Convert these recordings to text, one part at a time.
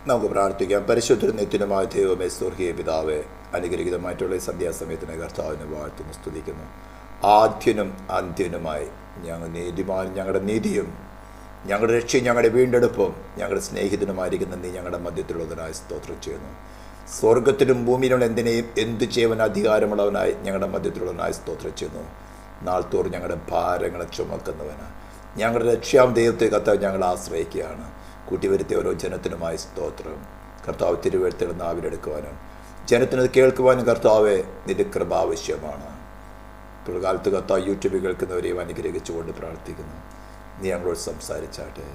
നമുക്ക് പ്രാർത്ഥിക്കാം. പരിശുദ്ധ നിത്യനുമായ ദൈവമേ, സ്വർഗീയ പിതാവേ, അനുഗ്രഹീതമായിട്ടുള്ള ഈ സന്ധ്യാസമയത്തിന് കർത്താവിനെ വാഴ്ത്തുന്നു, സ്തുതിക്കുന്നു. ആദ്യനും അന്ത്യനുമായി ഞങ്ങളുടെ നീതിയും ഞങ്ങളുടെ രക്ഷയും ഞങ്ങളുടെ വീണ്ടെടുപ്പും ഞങ്ങളുടെ സ്നേഹിതനുമായിരിക്കുന്ന നീ ഞങ്ങളുടെ മധ്യത്തിലുള്ളതിനായി സ്തോത്രം ചെയ്യുന്നു. സ്വർഗത്തിലും ഭൂമിയിലും എന്തു ചെയ്യുവാൻ അധികാരമുള്ളവനായി ഞങ്ങളുടെ മധ്യത്തിലുള്ളതിനായി സ്തോത്രം ചെയ്യുന്നു. നാൾത്തോറും ഞങ്ങളുടെ ഭാരങ്ങളെ ചുമക്കുന്നവന് ഞങ്ങളുടെ രക്ഷാം ദൈവത്തെ കർത്താവ് ഞങ്ങൾ ആശ്രയിക്കുകയാണ്. കൂട്ടിവരുത്തിയ ഓരോ ജനത്തിനുമായി സ്തോത്രം. കർത്താവ് തിരുവഴുത്തുകൾ നാവിലെടുക്കുവാനും ജനത്തിനത് കേൾക്കുവാനും കർത്താവെ നിന്റെ കൃപ ആവശ്യമാണ്. കാലത്ത് കർത്താവ് യൂട്യൂബിൽ കേൾക്കുന്നവരെയും അനുഗ്രഹിച്ചുകൊണ്ട് പ്രാർത്ഥിക്കുന്നു. നീ ഞങ്ങളോട് സംസാരിച്ചാട്ടെ,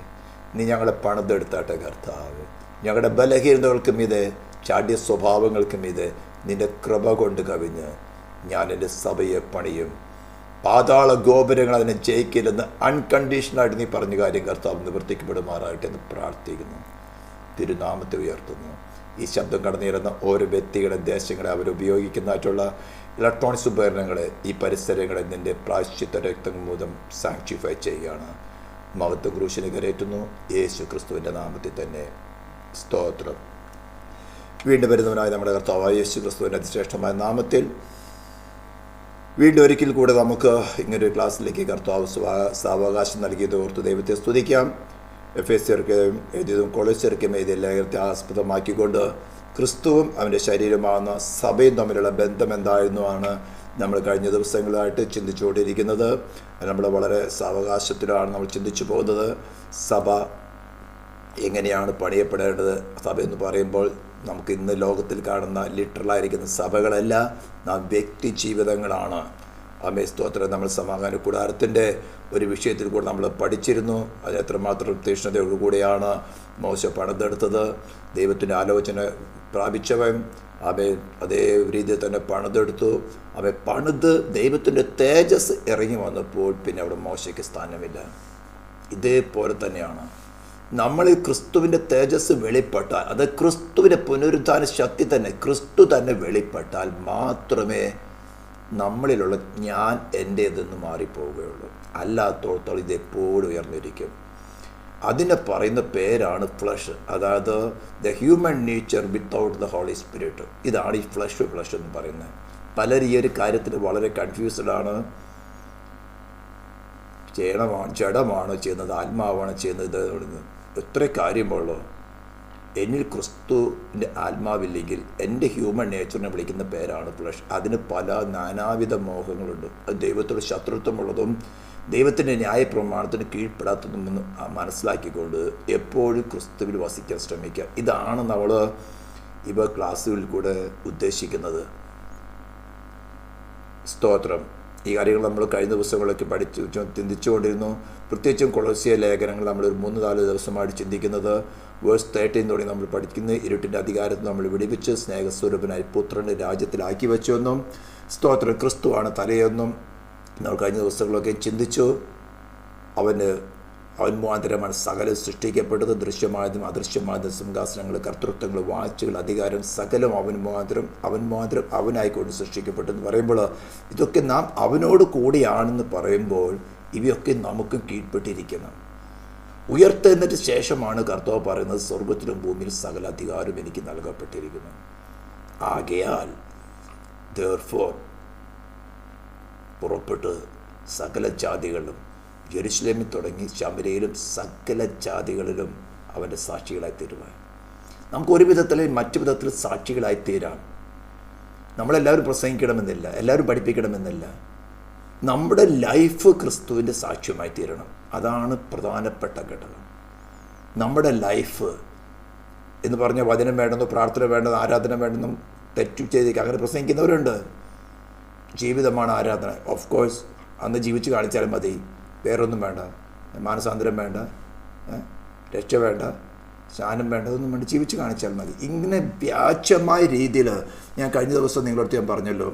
നീ ഞങ്ങളെ പണിതെടുത്താട്ടെ കർത്താവ്. ഞങ്ങളുടെ ബലഹീനതകൾക്കും ഇത് ചാടിയ സ്വഭാവങ്ങൾക്കും ഇത് നിന്റെ കൃപ കൊണ്ട് കവിഞ്ഞ് ഞാൻ എൻ്റെ സഭയെ പണിയും, പാതാള ഗോപുരങ്ങൾ അതിനെ ജയിക്കില്ലെന്ന് അൺകണ്ടീഷണലായിട്ട് നീ പറഞ്ഞ കാര്യം കർത്താവ് നിവർത്തിക്കപ്പെടുമാറായിട്ട് എന്ന് പ്രാർത്ഥിക്കുന്നു. തിരുനാമത്തെ ഉയർത്തുന്നു. ഈ ശബ്ദം കടന്നുയരുന്ന ഓരോ വ്യക്തികളെ, ദേശങ്ങളെ, അവരുപയോഗിക്കുന്നതായിട്ടുള്ള ഇലക്ട്രോണിക്സ് ഉപകരണങ്ങളെ, ഈ പരിസരങ്ങളെ നിൻ്റെ പ്രായശ്ചിത്ത രക്തം മൂലം സാങ്ക്ടിഫൈ ചെയ്യുകയാണ്. മഹത്വ ക്രൂശിനെ കരയറ്റുന്നു യേശു ക്രിസ്തുവിൻ്റെ നാമത്തിൽ തന്നെ. സ്തോത്രം. വീണ്ടും വരുന്നവനായ നമ്മുടെ കർത്താവായ യേശു ക്രിസ്തുവിൻ്റെ അതിശ്രേഷ്ഠമായ നാമത്തിൽ വീണ്ടും ഒരിക്കൽ കൂടെ നമുക്ക് ഇങ്ങനൊരു ക്ലാസ്സിലേക്ക് കർത്താവ് സാവകാശം നൽകിയത് ഓർത്ത് ദൈവത്തെ സ്തുതിക്കാം. എഫേസ്യർക്ക് എഴുതിയതും കൊളോസ്യർക്കും എഴുതിയ ലേഖനത്തെ ആസ്പദമാക്കിക്കൊണ്ട് ക്രിസ്തുവും അവൻ്റെ ശരീരമാകുന്ന സഭയും തമ്മിലുള്ള ബന്ധം എന്തായിരുന്നുമാണ് നമ്മൾ കഴിഞ്ഞ ദിവസങ്ങളായിട്ട് ചിന്തിച്ചുകൊണ്ടിരിക്കുന്നത്. നമ്മൾ വളരെ സാവകാശത്തിലാണ് നമ്മൾ ചിന്തിച്ചു പോകുന്നത്. സഭ എങ്ങനെയാണ് പണിയപ്പെടേണ്ടത്? സഭ എന്ന് പറയുമ്പോൾ നമുക്ക് ഇന്ന് ലോകത്തിൽ കാണുന്ന ലിറ്ററലായിരിക്കുന്ന സഭകളല്ല, നാം വ്യക്തി ജീവിതങ്ങളാണ്. ആമേ സ്തോത്രം. നമ്മൾ സമാഗമന കൂടാരത്തിൻ്റെ ഒരു വിഷയത്തിൽ കൂടെ നമ്മൾ പഠിച്ചിരുന്നു. അത് എത്രമാത്രം തീക്ഷ്ണതയോടുകൂടിയാണ് മോശ പണിതെടുത്തത്. ദൈവത്തിൻ്റെ ആലോചന പ്രാപിച്ചവൻ അതേ രീതിയിൽ തന്നെ പണിതെടുത്തു. പണിത് ദൈവത്തിൻ്റെ തേജസ് ഇറങ്ങി വന്നപ്പോൾ പിന്നെ അവിടെ മോശയ്ക്ക് സ്ഥാനമില്ല. ഇതേപോലെ തന്നെയാണ് നമ്മൾ ഈ ക്രിസ്തുവിൻ്റെ തേജസ് വെളിപ്പെട്ടാൽ, അത് ക്രിസ്തുവിൻ്റെ പുനരുദ്ധാന ശക്തി തന്നെ, ക്രിസ്തു തന്നെ വെളിപ്പെട്ടാൽ മാത്രമേ നമ്മളിലുള്ള ഞാൻ എൻ്റേതെന്ന് മാറിപ്പോവുകയുള്ളൂ. അല്ലാത്തോടത്തോളം ഇതെപ്പോഴും ഉയർന്നിരിക്കും. അതിനെ പറയുന്ന പേരാണ് ഫ്ലഷ്, അതായത് the human nature without the holy spirit. ഇതാണ് ഈ ഫ്ലഷ് എന്ന് പറയുന്നത്. പലരും ഈ ഒരു കാര്യത്തിൽ വളരെ കൺഫ്യൂസ്ഡാണ്. ജഡമാണ് ചെയ്യുന്നത്, ആത്മാവാണ് ചെയ്യുന്നത്. എത്ര കാര്യമുള്ളൂ. എന്നിൽ ക്രിസ്തുവിൻ്റെ ആത്മാവില്ലെങ്കിൽ എൻ്റെ ഹ്യൂമൻ നേച്ചറിനെ വിളിക്കുന്ന പേരാണ് ഫ്ലഷ്. അതിന് പല നാനാവിധ മോഹങ്ങളുണ്ട്. അത് ദൈവത്തോട് ശത്രുത്വമുള്ളതും ദൈവത്തിൻ്റെ ന്യായപ്രമാണത്തിന് കീഴ്പ്പെടാത്തതും മനസ്സിലാക്കിക്കൊണ്ട് എപ്പോഴും ക്രിസ്തുവിൽ വസിക്കാൻ ശ്രമിക്കുക. ഇതാണ് നമ്മൾ ഇവ ക്ലാസ്സുകളിൽ കൂടെ ഉദ്ദേശിക്കുന്നത്. സ്തോത്രം. ഈ കാര്യങ്ങൾ നമ്മൾ കഴിഞ്ഞ ദിവസങ്ങളൊക്കെ ചിന്തിച്ചുകൊണ്ടിരുന്നു. പ്രത്യേകിച്ചും കൊളോസ്യ ലേഖനങ്ങൾ നമ്മളൊരു 3-4 ദിവസമായിട്ട് ചിന്തിക്കുന്നത്. വേഴ്സ് 13 തുടങ്ങി നമ്മൾ പഠിക്കുന്ന ഇരുട്ടിൻ്റെ അധികാരത്തിൽ നമ്മൾ വിടിവിച്ച് സ്നേഹസ്വരൂപനായി പുത്രൻ്റെ രാജ്യത്തിലാക്കി വെച്ചുവെന്നും, സ്തോത്രം, ക്രിസ്തുവാണ് തലയെന്നും നമ്മൾ കഴിഞ്ഞ ദിവസങ്ങളൊക്കെ ചിന്തിച്ചു. അവൻ മുഖാന്തരമാണ് സകലം സൃഷ്ടിക്കപ്പെട്ടത്. ദൃശ്യമായതും അദൃശ്യമായതും സിംഹാസനങ്ങൾ, കർത്തൃത്വങ്ങൾ, വാഴ്ചകൾ, അധികാരം സകലം അവൻ മുഖാന്തരം അവനായിക്കൊണ്ട് സൃഷ്ടിക്കപ്പെട്ടെന്ന് പറയുമ്പോൾ, ഇതൊക്കെ നാം അവനോട് കൂടിയാണെന്ന് പറയുമ്പോൾ ഇവയൊക്കെ നമുക്ക് കീഴ്പ്പെട്ടിരിക്കണം. ഉയർത്തെഴുന്നേറ്റ ശേഷമാണ് കർത്താവ് പറയുന്നത്, സ്വർഗത്തിലും ഭൂമിയിലും സകല അധികാരം എനിക്ക് നൽകപ്പെട്ടിരിക്കുന്നു. ആകയാൽ therefore പുറപ്പെട്ട് സകല ജാതികളിലും, യെരുശലേമിൽ തുടങ്ങി ശമര്യയിലും സകല ജാതികളിലും അവൻ്റെ സാക്ഷികളായി തീരുവാൻ. നമുക്ക് ഒരു വിധത്തിൽ മറ്റു വിധത്തിൽ സാക്ഷികളായി തീരാം. നമ്മളെല്ലാവരും പ്രസംഗിക്കണമെന്നില്ല, എല്ലാവരും പഠിപ്പിക്കണമെന്നില്ല. നമ്മുടെ ലൈഫ് ക്രിസ്തുവിൻ്റെ സാക്ഷ്യമായി തീരണം. അതാണ് പ്രധാനപ്പെട്ട ഘടകം. നമ്മുടെ ലൈഫ് എന്ന് പറഞ്ഞാൽ വചനം വേണമെന്നോ പ്രാർത്ഥന വേണമെന്നോ ആരാധന വേണമെന്നും തെറ്റു ചെയ്തേക്ക് അങ്ങനെ പ്രസംഗിക്കുന്നവരുണ്ട്. ജീവിതമാണ് ആരാധന. ഓഫ് കോഴ്സ് അന്ന് ജീവിച്ച് കാണിച്ചാലും മതി, വേറൊന്നും വേണ്ട, മാനസാന്തരം വേണ്ട, രക്ഷ വേണ്ട, സ്നാനം വേണ്ട, അതൊന്നും വേണ്ട, ജീവിച്ച് കാണിച്ചാൽ മതി. ഇങ്ങനെ വ്യാജമായ രീതിയിൽ ഞാൻ കഴിഞ്ഞ ദിവസം നിങ്ങളടുത്ത് ഞാൻ പറഞ്ഞല്ലോ,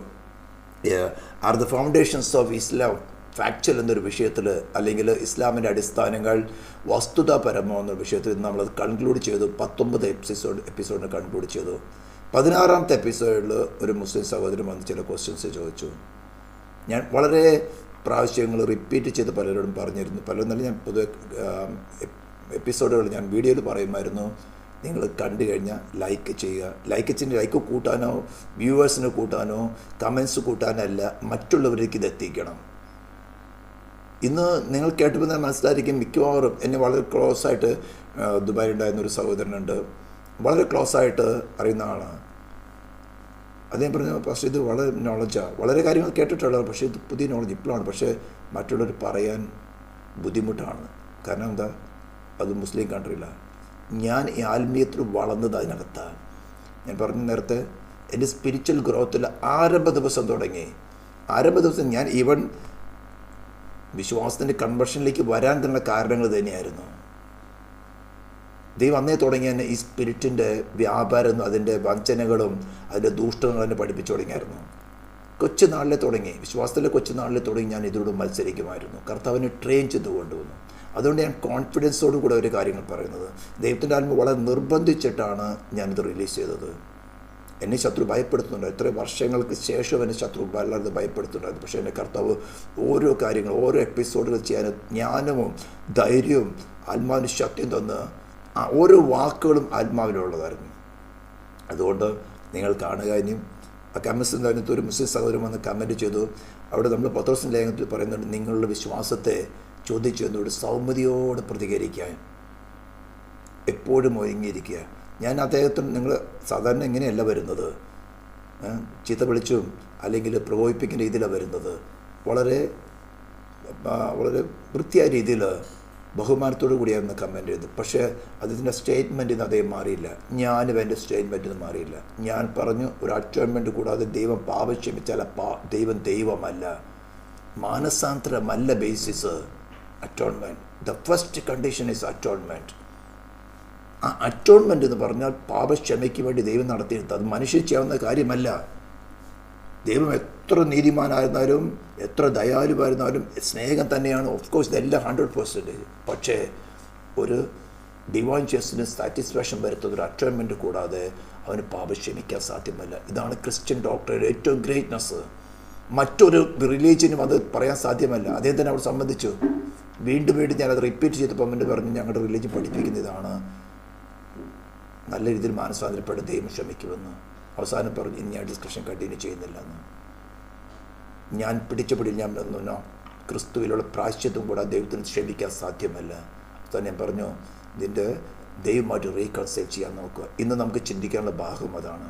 are the foundations of Islam factual എന്നൊരു വിഷയത്തിൽ, അല്ലെങ്കിൽ ഇസ്ലാമിൻ്റെ അടിസ്ഥാനങ്ങൾ വസ്തുതാപരമോ എന്നൊരു വിഷയത്തിൽ നമ്മളത് കൺക്ലൂഡ് ചെയ്തു. 19 എപ്പിസോഡിന് കൺക്ലൂഡ് ചെയ്തു. 16ാമത്തെ എപ്പിസോഡിൽ ഒരു മുസ്ലിം സഹോദരൻ വന്ന് ചില ക്വസ്റ്റ്യൻസ് ചോദിച്ചു. ഞാൻ വളരെ പ്രാവശ്യങ്ങൾ റിപ്പീറ്റ് ചെയ്ത് പലരോടും പറഞ്ഞിരുന്നു. പലരും ഞാൻ പൊതുവെ എപ്പിസോഡുകൾ ഞാൻ വീഡിയോയിൽ പറയുമായിരുന്നു. നിങ്ങൾ കണ്ടു കഴിഞ്ഞാൽ ലൈക്ക് ചെയ്യുക. ലൈക്ക് കൂട്ടാനോ വ്യൂവേഴ്സിന് കൂട്ടാനോ കമൻസ് കൂട്ടാനോ അല്ല, മറ്റുള്ളവർക്ക് ഇത് എത്തിക്കണം. ഇന്ന് നിങ്ങൾ കേട്ടപ്പോൾ തന്നെ മനസ്സിലായിരിക്കും, മിക്കവാറും എന്നെ വളരെ ക്ലോസ് ആയിട്ട് ദുബായിലുണ്ടായിരുന്നൊരു സഹോദരനുണ്ട്, വളരെ ക്ലോസ് ആയിട്ട് അറിയുന്ന ആളാണ്. അദ്ദേഹം പറഞ്ഞു, പക്ഷേ ഇത് വളരെ നോളജാണ്, വളരെ കാര്യങ്ങൾ കേട്ടിട്ടുള്ളത്, പക്ഷേ ഇത് പുതിയ നോളജ് ഇപ്പോഴാണ്, പക്ഷേ മറ്റുള്ളവർ പറയാൻ ബുദ്ധിമുട്ടാണ്. കാരണം എന്താ, അത് മുസ്ലിം കൺട്രിയിലാണ്. ഞാൻ ഈ ആത്മീയത്തിൽ വളർന്നത് അതിനകത്താണ്. ഞാൻ പറഞ്ഞ നേരത്തെ എൻ്റെ സ്പിരിച്വൽ ഗ്രോത്തിൽ ആരംഭ ദിവസം തുടങ്ങി. ആരംഭ ദിവസം ഞാൻ ഈവൻ വിശ്വാസത്തിൻ്റെ കൺവെർഷനിലേക്ക് വരാൻ തന്നെ കാരണങ്ങൾ തന്നെയായിരുന്നു. ദൈവം അന്നേ തുടങ്ങി തന്നെ ഈ സ്പിരിറ്റിൻ്റെ വ്യാപാരം, അതിൻ്റെ വഞ്ചനകളും അതിൻ്റെ ദൂഷ്ടങ്ങളും എന്നെ പഠിപ്പിച്ചു തുടങ്ങിയായിരുന്നു. കൊച്ചുനാളിലെ തുടങ്ങി, വിശ്വാസത്തിലെ കൊച്ചുനാളിലെ തുടങ്ങി ഞാൻ ഇതിലൂടെ മത്സരിക്കുമായിരുന്നു. കർത്താവിനെ ട്രെയിൻ ചെയ്ത് കൊണ്ടുവന്നു. അതുകൊണ്ട് ഞാൻ കോൺഫിഡൻസോടു കൂടെ ഒരു കാര്യങ്ങൾ പറയുന്നത്, ദൈവത്തിൻ്റെ ആത്മ വളരെ നിർബന്ധിച്ചിട്ടാണ് ഞാനിത് റിലീസ് ചെയ്തത്. എന്നെ ശത്രു ഭയപ്പെടുത്തുന്നുണ്ട്. എത്ര വർഷങ്ങൾക്ക് ശേഷം എന്നെ ശത്രു വല്ലാതെ ഭയപ്പെടുത്തുന്നുണ്ടായിരുന്നു. പക്ഷേ എൻ്റെ കർത്താവ് ഓരോ കാര്യങ്ങൾ, ഓരോ എപ്പിസോഡുകൾ ചെയ്യാൻ ജ്ഞാനവും ധൈര്യവും ആത്മാവിന് ശക്തിയും തന്ന് ഓരോ വാക്കുകളും ആത്മാവിനുള്ളതായിരുന്നു. അതുകൊണ്ട് നിങ്ങൾ കാണുക. ഇനിയും ആ കമൻസിൻ്റെ അതിനകത്ത് ഒരു മുസ്ലിം സഹോദരൻ വന്ന് കമൻറ്റ് ചെയ്തു. അവിടെ നമ്മൾ പത്രോസിൻ്റെ ലേഖനത്തിൽ പറയുന്നുണ്ട്, നിങ്ങളുടെ വിശ്വാസത്തെ ചോദിച്ചു എന്നോട് സൗമ്യതയോടെ പ്രതികരിക്കാൻ എപ്പോഴും ഒരുങ്ങിയിരിക്കുക. ഞാൻ അദ്ദേഹത്തിന്, നിങ്ങൾ സാധാരണ ഇങ്ങനെയല്ല വരുന്നത്, ചീത്ത വിളിച്ചും അല്ലെങ്കിൽ പ്രകോപിപ്പിക്കുന്ന രീതിയിലാണ് വരുന്നത്. വളരെ വൃത്തിയായ രീതിയിൽ ബഹുമാനത്തോടു കൂടിയായിരുന്നു കമൻറ്റ് ചെയ്തത്. പക്ഷേ അതിൻ്റെ സ്റ്റേറ്റ്മെൻറ്റിൽ നിന്ന് അദ്ദേഹം മാറിയില്ല. ഞാനും എൻ്റെ സ്റ്റേറ്റ്മെൻറ്റിൽ നിന്ന് മാറിയില്ല. ഞാൻ പറഞ്ഞു, ഒരു അറ്റോൺമെൻറ്റ് കൂടാതെ ദൈവം പാപം ക്ഷമിച്ചാൽ ദൈവമല്ല, മാനസാന്തരമല്ല basis atonement. The first condition is atonement. ആ അറ്റോൺമെൻ്റ് എന്ന് പറഞ്ഞാൽ പാപക്ഷമയ്ക്ക് വേണ്ടി ദൈവം നടത്തിയെടുത്തത്. അത് മനുഷ്യൻ ചെയ്യാവുന്ന കാര്യമല്ല. ദൈവം എത്ര നീതിമാനായിരുന്നാലും എത്ര ദയാലുവായിരുന്നാലും സ്നേഹം തന്നെയാണ്. ഓഫ് കോഴ്സ് ഇതെല്ലാം 100%. പക്ഷേ ഒരു ഡിവൈൻ ജസ്റ്റിന് സാറ്റിസ്ഫാക്ഷൻ വരുത്തുന്ന ഒരു അറ്റോൺമെൻറ്റ് കൂടാതെ അവന് പാപം ക്ഷമിക്കാൻ സാധ്യമല്ല. ഇതാണ് ക്രിസ്ത്യൻ ഡോക്ടറുടെ ഏറ്റവും ഗ്രേറ്റ്നെസ്. മറ്റൊരു റിലീജിയനും അത് പറയാൻ സാധ്യമല്ല. അദ്ദേഹം തന്നെ അവിടെ സമ്മതിച്ചു. വീണ്ടും ഞാനത് റിപ്പീറ്റ് ചെയ്തപ്പോൾ അവൻ്റെ പറഞ്ഞു, ഞങ്ങളുടെ റിലീജിയൻ പഠിപ്പിക്കുന്ന ഇതാണ്, നല്ല രീതിയിൽ മാനസാന്തരപ്പെട്ട് ദൈവം ക്ഷമിക്കുമെന്ന്. അവസാനം പറഞ്ഞു, ഇനി ഞാൻ ഡിസ്കഷൻ കണ്ടിന്യൂ ചെയ്യുന്നില്ലെന്ന്. ഞാൻ പിടിച്ചപിടിയിൽ ഞാൻ പറഞ്ഞു, ക്രിസ്തുവിലുള്ള പ്രായശ്ചിത്വം കൂടെ ദൈവത്തിന് ക്ഷമിക്കാൻ സാധ്യമല്ല. അവസാനം ഞാൻ പറഞ്ഞു, ഇതിൻ്റെ ദൈവമായിട്ട് റീകൺസൈൽ ചെയ്യാൻ നോക്കുക. ഇന്ന് നമുക്ക് ചിന്തിക്കാനുള്ള ഭാഗം അതാണ്.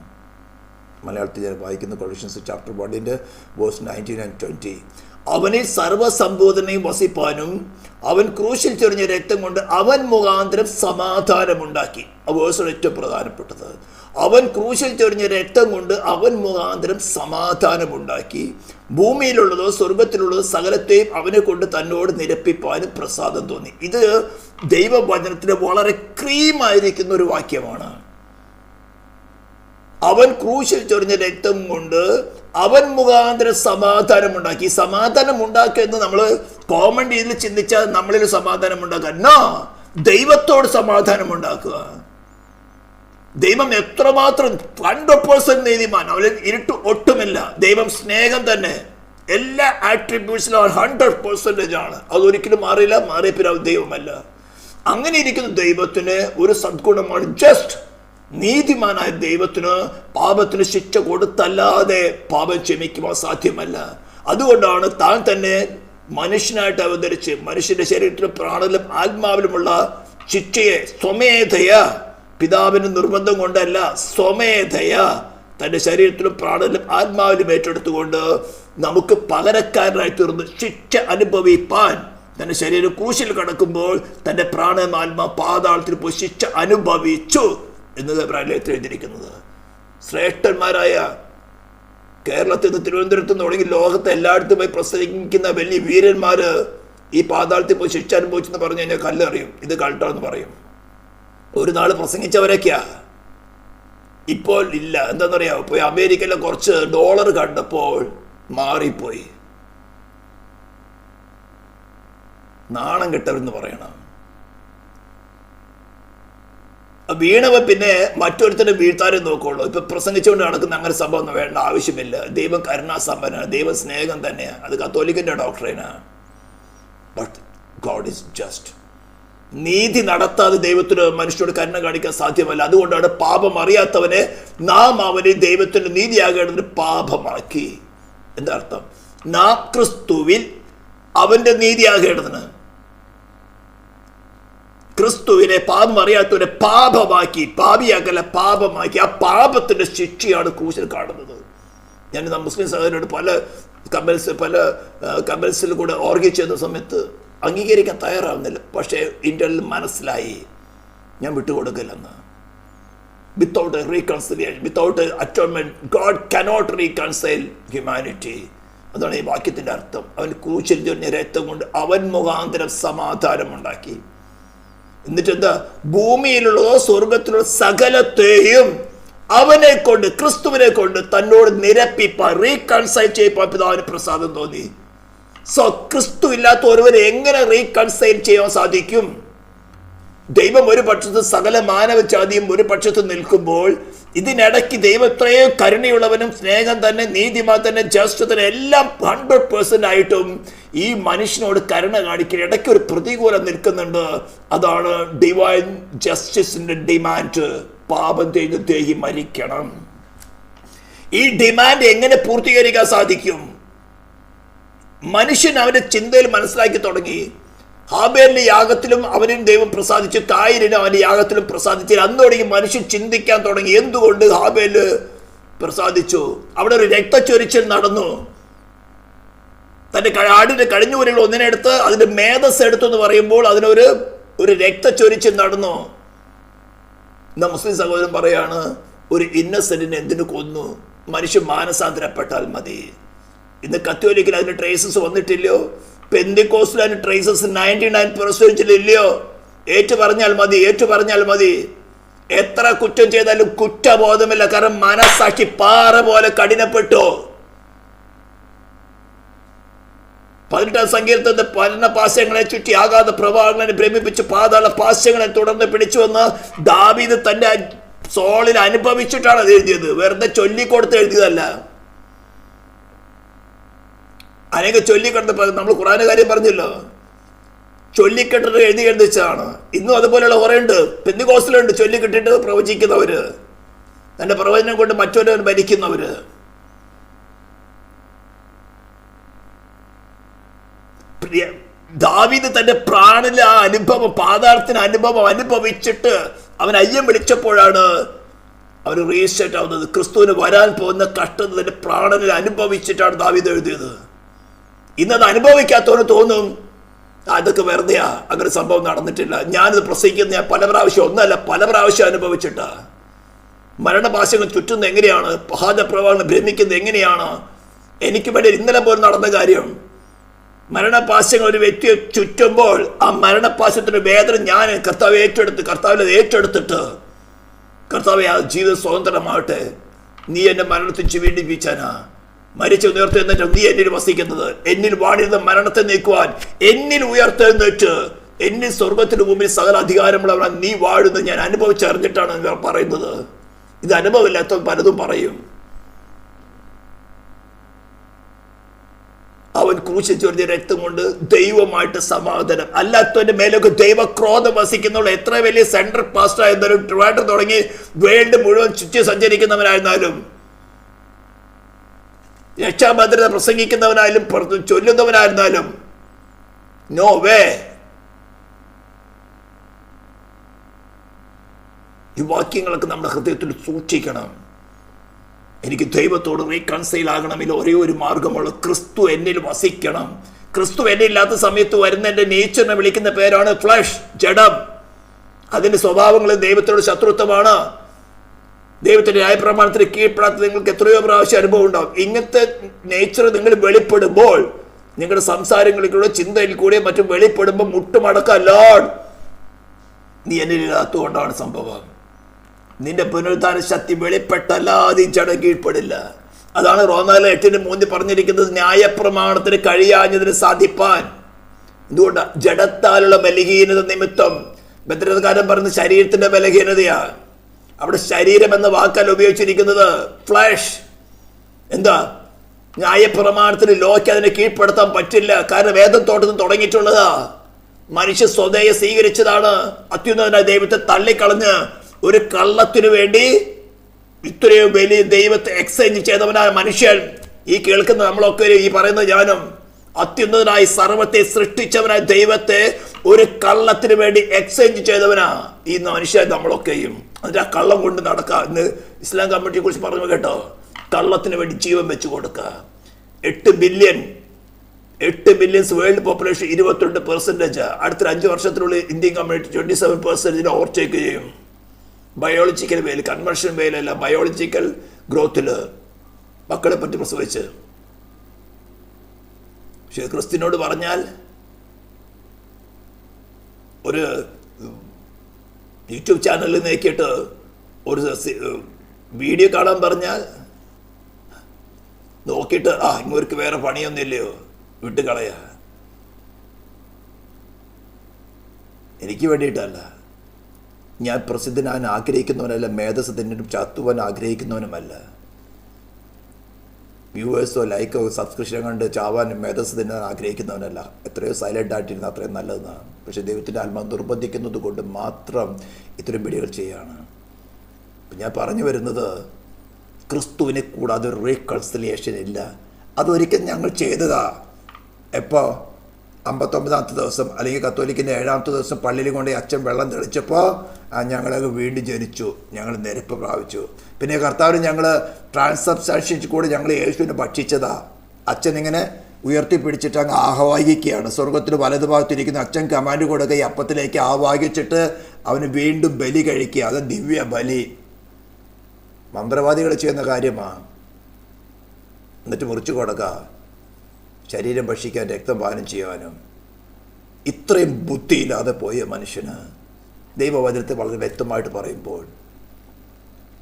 മലയാളത്തിൽ ഞാൻ വായിക്കുന്ന കൊളോഷ്യൻസ് ചാപ്റ്റർ 1 വേഴ്സ് 19 and 20. അവനിൽ സർവ്വസമ്പൂർണ്ണയും വസിപ്പാനും അവൻ ക്രൂശിൽ ചൊരിഞ്ഞ രക്തം കൊണ്ട് അവൻ മുഖാന്തരം സമാധാനമുണ്ടാക്കി. ആ വേഴ്സാണ് ഏറ്റവും പ്രധാനപ്പെട്ടത്. അവൻ ക്രൂശിൽ ചൊരിഞ്ഞ രക്തം കൊണ്ട് അവൻ മുഖാന്തരം സമാധാനമുണ്ടാക്കി, ഭൂമിയിലുള്ളതോ സ്വർഗത്തിലുള്ളതോ സകലത്തെയും അവനെ കൊണ്ട് തന്നോട് നിരപ്പിപ്പാനും പ്രസാദം തോന്നി. ഇത് ദൈവവചനത്തിന് വളരെ ക്രീമായിരിക്കുന്ന ഒരു വാക്യമാണ്. അവൻ ക്രൂശിൽ ചൊരിഞ്ഞ രക്തം കൊണ്ട് അവൻ മുഖാന്തരം സമാധാനമുണ്ടാക്കി. സമാധാനം ഉണ്ടാക്കുക എന്ന് നമ്മൾ കോമൺ രീതിയിൽ ചിന്തിച്ചാൽ നമ്മളിൽ സമാധാനം ഉണ്ടാക്കുക, ദൈവത്തോട് സമാധാനം ഉണ്ടാക്കുക. ദൈവം എത്രമാത്രം 100% നീതിമാൻ, അവരിൽ ഇരുട്ട് ഒട്ടുമില്ല. ദൈവം സ്നേഹം തന്നെ, എല്ലാ ആട്രിബ്യൂട്ട്സിലും 100% ആണ്. അതൊരിക്കലും മാറിയില്ല, മാറിയപ്പോൾ ദൈവമല്ല. അങ്ങനെ ഇരിക്കുന്ന ദൈവത്തിന് ഒരു സദ്ഗുണമാണ് ജസ്റ്റ്. നീതിമാനായ ദൈവത്തിന് പാപത്തിന് ശിക്ഷ കൊടുത്തല്ലാതെ പാപം ക്ഷമിക്കുവാൻ സാധ്യമല്ല. അതുകൊണ്ടാണ് താൻ തന്നെ മനുഷ്യനായിട്ട് അവതരിച്ച് മനുഷ്യന്റെ ശരീരത്തിലും പ്രാണനിലും ആത്മാവിലുമുള്ള ശിക്ഷയെ സ്വമേധയാ, പിതാവിന്റെ നിർബന്ധം കൊണ്ടല്ല, സ്വമേധയാ തൻ്റെ ശരീരത്തിലും പ്രാണനിലും ആത്മാവിലും ഏറ്റെടുത്തുകൊണ്ട് നമുക്ക് പകരക്കാരനായി തീർന്ന് ശിക്ഷ അനുഭവിപ്പാൻ തൻ്റെ ശരീരം ക്രൂശിൽ കിടക്കുമ്പോൾ തൻ്റെ പ്രാണനും ആത്മാ പാതാളത്തിൽ പോയി ശിക്ഷ അനുഭവിച്ചു എന്നത് ലേഖനത്തിൽ എഴുതിയിരിക്കുന്നത്. ശ്രേഷ്ഠന്മാരായ കേരളത്തിൽ നിന്ന് തിരുവനന്തപുരത്ത് നിന്ന് തുടങ്ങി ലോകത്തെ എല്ലായിടത്തും പോയി പ്രസംഗിക്കുന്ന വലിയ വീരന്മാര് ഈ പാതാളത്തിൽ പോയി ശിക്ഷ അനുഭവിച്ചെന്ന് പറഞ്ഞു കഴിഞ്ഞാൽ കല്ലെറിയും, ഇത് കൾട്ടാന്ന് പറയും. ഒരു നാൾ പ്രസംഗിച്ചവരൊക്കെയാ, ഇപ്പോൾ ഇല്ല. എന്താണെന്നറിയാമോ? പോയി അമേരിക്കയിലെ കുറച്ച് ഡോളർ കണ്ടപ്പോൾ മാറിപ്പോയി. നാണം കെട്ടവരെന്ന് പറയണം. വീണവ പിന്നെ മറ്റൊരുത്തരും വീഴ്ത്താനും നോക്കുള്ളൂ. ഇപ്പൊ പ്രസംഗിച്ചുകൊണ്ട് നടക്കുന്ന അങ്ങനെ സംഭവം ഒന്നും വേണ്ട, ആവശ്യമില്ല. ദൈവം കരുണാസമ്പന്നാണ്, ദൈവം സ്നേഹം തന്നെയാണ്. അത് കത്തോലിക്കന്റെ ഡോക്ടറേനാണ്. But God is just. നീതി നടത്താതെ ദൈവത്തിന് മനുഷ്യനോട് കരുണ കാണിക്കാൻ സാധ്യമല്ല. അതുകൊണ്ടാണ് പാപം അറിയാത്തവനെ നാം അവനെ ദൈവത്തിന്റെ നീതിയാകേണ്ടതിന് പാപമാക്കി. എന്താ അർത്ഥം? നാം ക്രിസ്തുവിൽ അവന്റെ നീതിയാകേണ്ടതിന് ക്രിസ്തുവിനെ പാപം അറിയാത്തവരെ പാപമാക്കി, പാപിയാക്കല്ല പാപമാക്കി. ആ പാപത്തിന്റെ ശിക്ഷയാണ് ക്രൂശിൽ കാണുന്നത്. ഞാൻ മുസ്ലിം സഹോദരനോട് പല കമൽസിൽ കൂടെ ഓർഗനൈസ് ചെയ്യുന്ന സമയത്ത് അംഗീകരിക്കാൻ തയ്യാറാവുന്നില്ല. പക്ഷേ ഇന്ത്യയിൽ മനസ്സിലായി ഞാൻ വിട്ടുകൊടുക്കില്ലെന്ന്. Without reconciliation, without atonement, God cannot reconcile humanity. അതാണ് ഈ വാക്യത്തിന്റെ അർത്ഥം. അവൻ ക്രൂശിൽ ചൊരിഞ്ഞ രക്തം കൊണ്ട് അവൻ മുഖാന്തരം സമാധാനം ഉണ്ടാക്കി. എന്നിട്ട് എന്താ? ഭൂമിയിലുള്ളതോ സ്വർഗത്തിലുള്ള സകലത്തെയും അവനെ കൊണ്ട്, ക്രിസ്തുവിനെ കൊണ്ട് തന്നോട് നിരപ്പിപ്പാൻ, റീകൺസൈൽ ചെയ്യിപ്പാൻ പിതാവിന് പ്രസാദം തോന്നി. സോ ക്രിസ്തു ഇല്ലാത്ത ഒരുവരെ എങ്ങനെ റീകൺസൈൽ ചെയ്യാൻ സാധിക്കും? ദൈവം ഒരു പക്ഷത്ത്, സകല മാനവജാതിയും ഒരു പക്ഷത്ത് നിൽക്കുമ്പോൾ, ഇതിനിടയ്ക്ക് ദൈവം എത്രയോ കരുണയുള്ളവനും സ്നേഹം തന്നെ, നീതിമാൻ തന്നെ, ജസ്റ്റ് തന്നെ, എല്ലാം 100% ആയിട്ടും ഈ മനുഷ്യനോട് കരുണ കാണിക്കാൻ ഇടയ്ക്ക് ഒരു പ്രതികൂലം നിൽക്കുന്നുണ്ട്. അതാണ് ഡിവൈൻ ജസ്റ്റിസിന്റെ ഡിമാൻഡ്. പാപം ചെയ്ത് ദേഹി മരിക്കണം. ഈ ഡിമാൻഡ് എങ്ങനെ പൂർത്തീകരിക്കാൻ സാധിക്കും? മനുഷ്യൻ അവന്റെ ചിന്തയിൽ മനസ്സിലാക്കി തുടങ്ങി. ഹാബേലിന്റെ യാഗത്തിലും അവനും ദൈവം പ്രസാദിച്ചു, കായലിനും അവന്റെ യാഗത്തിലും പ്രസാദിച്ചു. അന്നോടെയും മനുഷ്യൻ ചിന്തിക്കാൻ തുടങ്ങി, എന്തുകൊണ്ട് ഹാബേല് പ്രസാദിച്ചു? അവിടെ ഒരു രക്തച്ചൊരിച്ചിൽ നടന്നു. തന്റെ ആടിന്റെ കഴിഞ്ഞൂരുകൾ ഒന്നിനെടുത്ത് അതിന്റെ മേധസ് എടുത്തു എന്ന് പറയുമ്പോൾ അതിനൊരു രക്തച്ചൊരിച്ചിൽ നടന്നു. ഇന്ന് മുസ്ലിം സഹോദരൻ പറയാണ്, ഒരു ഇന്നസെന്റിനെ എന്തിനു കൊന്നു? മനുഷ്യൻ മാനസാന്തരപ്പെട്ടാൽ മതി. ഇന്ന് കത്തോലിക്കിൽ അതിന് ട്രേസസ് വന്നിട്ടില്ലയോ? പെന്തിക്കോസ്റ്റിൽ അതിന് ട്രേസസ് 99% ഇല്ലയോ? ഏറ്റു പറഞ്ഞാൽ മതി. എത്ര കുറ്റം ചെയ്താലും കുറ്റബോധമില്ല. കാരണം മനസ്സാക്ഷി പാറ പോലെ കഠിനപ്പെട്ടു. 18-ാം സങ്കീർത്തനത്തിൽ പർണപാശങ്ങളെ ചുറ്റി ആകാത പ്രവാഹങ്ങളെ ഭ്രമിപ്പിച്ച് പാതാള പാശങ്ങളെ തുടർന്ന് പിടിച്ചുവെന്ന് ദാവീദ് തന്റെ സോളിൽ അനുഭവിച്ചിട്ടാണ് അത് എഴുതിയത്. വെറുതെ ചൊല്ലിക്കൊടുത്ത് എഴുതിയതല്ല. അനേകം ചൊല്ലിക്കെടുത്ത് നമ്മൾ ഖുർആന്റെ കാര്യം പറഞ്ഞല്ലോ, ചൊല്ലിക്കെട്ടിട്ട് എഴുതിച്ചതാണ്. ഇന്നും അതുപോലെയുള്ള കുറെ ഉണ്ട്. പെന്തിക്കോസ്തിലുണ്ട് ചൊല്ലിക്കെട്ടിട്ട് പ്രവചിക്കുന്നവര്, തന്റെ പ്രവചനം കൊണ്ട് മറ്റൊരു ഭരിക്കുന്നവര്. ദാവീദ് തന്റെ പ്രാണനിലെ ആ അനുഭവം, പാതാളത്തിന് അനുഭവം അനുഭവിച്ചിട്ട് അവൻ അയ്യം വിളിച്ചപ്പോഴാണ് അവർ റീസെറ്റ് ആവുന്നത്. ക്രിസ്തുവിന് വരാൻ പോകുന്ന കഷ്ടത തന്റെ പ്രാണനിൽ അനുഭവിച്ചിട്ടാണ് ദാവീദ് എഴുതിയത്. ഇന്നത് അനുഭവിക്കാത്തവന് തോന്നും അതൊക്കെ വെറുതെയാ, അങ്ങനെ സംഭവം നടന്നിട്ടില്ല. ഞാനിത് പ്രസംഗിക്കുന്ന ഞാൻ പല പ്രാവശ്യം, ഒന്നല്ല പല പ്രാവശ്യം അനുഭവിച്ചിട്ടാ. മരണപാശങ്ങൾ ചുറ്റുന്നത് എങ്ങനെയാണ്, പഹാദപ്രവാഹങ്ങൾ ഭ്രമിക്കുന്നത് എങ്ങനെയാണ്. എനിക്ക് വേണ്ടി ഇന്നലെ പോലും നടന്ന കാര്യം. മരണപാശങ്ങൾ ഒരു വ്യക്തിയെ ചുറ്റുമ്പോൾ ആ മരണപാശത്തിന്റെ വേദന ഞാൻ കർത്താവിൽ ഏറ്റെടുത്തിട്ട് കർത്താവെ ആ ജീവിതം സ്വതന്ത്രമാവട്ടെ, നീ എന്നെ മരണത്തിൽ ജീവിപ്പിച്ചാനാ, മരിച്ച ഉയർത്തെഴുന്നേറ്റ് നീ എന്നിൽ വസിക്കുന്നത്, എന്നിൽ വാണിരുന്ന മരണത്തെ നീക്കുവാൻ എന്നിൽ ഉയർത്തെഴുന്നേറ്റ് എന്നിൽ സ്വർഗത്തിന് മുമ്പിൽ സകല അധികാരമുള്ളവരാണ് നീ വാഴുന്നത് ഞാൻ അനുഭവിച്ചറിഞ്ഞിട്ടാണ് പറയുന്നത്. ഇത് അനുഭവമില്ലാത്ത പലതും പറയും. അവൻ ക്രൂശിൽ ചൊരിഞ്ഞ രക്തം കൊണ്ട് ദൈവമായിട്ട് സമാധാനം. അല്ലാത്തവന്റെ മേലൊക്കെ ദൈവക്രോധം വസിക്കുന്നുള്ള എത്ര വലിയ സെൻട്രൽ പാസ്റ്റർ ആയിരുന്നാലും, ട്രിവാൻഡ്രം തുടങ്ങി വേൾഡ് മുഴുവൻ ചുറ്റി സഞ്ചരിക്കുന്നവനായിരുന്നാലും, രക്ഷാഭദ്രത പ്രസംഗിക്കുന്നവനായാലും ചൊല്ലുന്നവനായിരുന്നാലും, നോ വേ. ഈ വാക്യങ്ങളൊക്കെ നമ്മുടെ ഹൃദയത്തിൽ സൂക്ഷിക്കണം. എനിക്ക് ദൈവത്തോട് റീകൺസൈൽ ആകണമെങ്കിൽ ഒരേ ഒരു മാർഗമുള്ളൂ, ക്രിസ്തു എന്നിൽ വസിക്കണം. ക്രിസ്തു എന്നിൽ ഇല്ലാത്ത സമയത്ത് വരുന്ന എൻ്റെ നേച്ചറിനെ വിളിക്കുന്ന പേരാണ് ഫ്ലഷ്, ജഡം. അതിൻ്റെ സ്വഭാവങ്ങൾ ദൈവത്തോട് ശത്രുത്വമാണ്. ദൈവത്തിന്റെ ന്യായപ്രമാണത്തിന് കീഴ്പ്പെടാത്ത നിങ്ങൾക്ക് എത്രയോ പ്രാവശ്യം അനുഭവം ഉണ്ടാവും. ഇങ്ങനത്തെ നേച്ചർ നിങ്ങൾ വെളിപ്പെടുമ്പോൾ, നിങ്ങളുടെ സംസാരങ്ങളിലൂടെ ചിന്തയിൽ കൂടെ മറ്റും വെളിപ്പെടുമ്പോൾ മുട്ടുമടക്കം, ലോർഡ് നീ എന്നില്ലാത്തതുകൊണ്ടാണ് സംഭവം. നിന്റെ പുനരുദ്ധാന ശക്തി വെളിപ്പെട്ടല്ലാതെ ജഡം കീഴ്പ്പെടില്ല. അതാണ് റോമാലെ 8:3 പറഞ്ഞിരിക്കുന്നത്, ന്യായപ്രമാണത്തിന് കഴിയാഞ്ഞതിന് സാധിപ്പാൻ. എന്തുകൊണ്ട്? ജഡത്താലുള്ള ബലഹീനത നിമിത്തം. ബദ്രകാരൻ പറഞ്ഞ ശരീരത്തിന്റെ ബലഹീനതയാണ്. അവിടെ ശരീരം എന്ന വാക്കല്ല ഉപയോഗിച്ചിരിക്കുന്നത്, ഫ്ലഷ്. എന്താ? ന്യായപ്രമാണത്തിന് ലോയ്ക്ക് അതിനെ കീഴ്പ്പെടുത്താൻ പറ്റില്ല. കാരണം വേദത്തോട്ടത്തിൽ തുടങ്ങിയിട്ടുള്ളതാ. മനുഷ്യ സ്വതയെ സ്വീകരിച്ചതാണ്. അത്യുന്നതനായ ദൈവത്തെ തള്ളിക്കളഞ്ഞ് ഒരു കള്ളത്തിനു വേണ്ടി ഇത്രയും വലിയ ദൈവത്തെ എക്സ്ചേഞ്ച് ചെയ്തവനായ മനുഷ്യൻ, ഈ കേൾക്കുന്ന നമ്മളൊക്കെ, ഈ പറയുന്ന ഞാനും, അത്യുന്നതനായി സർവത്തെ സൃഷ്ടിച്ചവനായ ദൈവത്തെ ഒരു കള്ളത്തിന് വേണ്ടി എക്സ്ചേഞ്ച് ചെയ്തവനാ ഈ മനുഷ്യൻ നമ്മളൊക്കെയും. എന്നിട്ട് ആ കള്ളം കൊണ്ട് നടക്കുക. ഇന്ന് ഇസ്ലാം കമ്മ്യൂണിറ്റിയെ കുറിച്ച് പറഞ്ഞു കേട്ടോ, കള്ളത്തിന് വേണ്ടി ജീവൻ വെച്ച് കൊടുക്കുക. 8 ബില്യൺസ് വേൾഡ് പോപ്പുലേഷൻ, 22%. അടുത്ത 5 വർഷത്തിനുള്ളിൽ ഇന്ത്യൻ കമ്മ്യൂണിറ്റി 27% ഓവർടേക്ക് ചെയ്യും. ബയോളജിക്കൽ വേയിൽ, കൺവെൻഷൻ വേയിലല്ല, ബയോളജിക്കൽ ഗ്രോത്തിൽ മക്കളെ പറ്റി പ്രസവിച്ച്. പക്ഷേ ക്രിസ്ത്യനോട് പറഞ്ഞാൽ, ഒരു യൂട്യൂബ് ചാനലിൽ നോക്കിയിട്ട് ഒരു വീഡിയോ കാണാൻ പറഞ്ഞാൽ നോക്കിയിട്ട് ഇവർക്ക് വേറെ പണിയൊന്നുമില്ലയോ, വിട്ട് കളയാ. എനിക്ക് വേണ്ടിയിട്ടല്ല, ഞാൻ പ്രസിദ്ധനാൻ ആഗ്രഹിക്കുന്നവനല്ല, മേധസ് തിന്നിട്ടും ചത്തുവാൻ ആഗ്രഹിക്കുന്നവനുമല്ല. വ്യൂവേഴ്സോ ലൈക്കോ സബ്സ്ക്രിപ്ഷൻ കണ്ട് ചാവാൻ മേധസ് തിന്നാൻ ആഗ്രഹിക്കുന്നവനല്ല. എത്രയോ സൈലൻ്റ് ആയിട്ടിരുന്ന അത്രയും നല്ലതെന്നാണ്. പക്ഷേ ദൈവത്തിൻ്റെ ആത്മാവ് നിർബന്ധിക്കുന്നത് കൊണ്ട് മാത്രം ഇത്തരം വീഡിയോകൾ ചെയ്യുകയാണ്. ഞാൻ പറഞ്ഞു വരുന്നത്, ക്രിസ്തുവിനെ കൂടാതെ ഒരു റീകൺസിലിയേഷൻ ഇല്ല. അതൊരിക്കലും ഞങ്ങൾ ചെയ്തതാ. എപ്പോൾ 59ാമത്തെ ദിവസം അല്ലെങ്കിൽ കത്തോലിക്കിൻ്റെ 7ാമത്തെ ദിവസം പള്ളിയിൽ കൊണ്ട് അച്ഛൻ വെള്ളം തെളിച്ചപ്പോൾ ഞങ്ങളത് വീണ്ടും ജനിച്ചു, ഞങ്ങൾ നിരപ്പ് പ്രാപിച്ചു. പിന്നെ കർത്താവിന് ഞങ്ങൾ ട്രാൻസ്സബ്സ്റ്റാൻഷ്യേഷൻ കൂടെ ഞങ്ങൾ യേശുവിനെ ഭക്ഷിച്ചതാ. അച്ഛൻ ഇങ്ങനെ ഉയർത്തിപ്പിടിച്ചിട്ട് അങ്ങ് ആഹ്വാഹിക്കുകയാണ്. സ്വർഗത്തിന് വലതുഭാഗത്തിരിക്കുന്ന അച്ഛൻ കമാൻഡ് കൊടുക്കുക, ഈ അപ്പത്തിലേക്ക് ആവാഹിച്ചിട്ട് അവന് വീണ്ടും ബലി കഴിക്കുക. അത് ദിവ്യ ബലി. മന്ത്രവാദികൾ ചെയ്യുന്ന കാര്യമാണ്. എന്നിട്ട് മുറിച്ചു കൊടുക്കുക, ശരീരം ഭക്ഷിക്കാൻ, രക്തം പാനം ചെയ്യാനും. ഇത്രയും ബുദ്ധിയില്ലാതെ പോയ മനുഷ്യന് ദൈവവചനത്തെ വളരെ വ്യക്തമായിട്ട് പറയുമ്പോൾ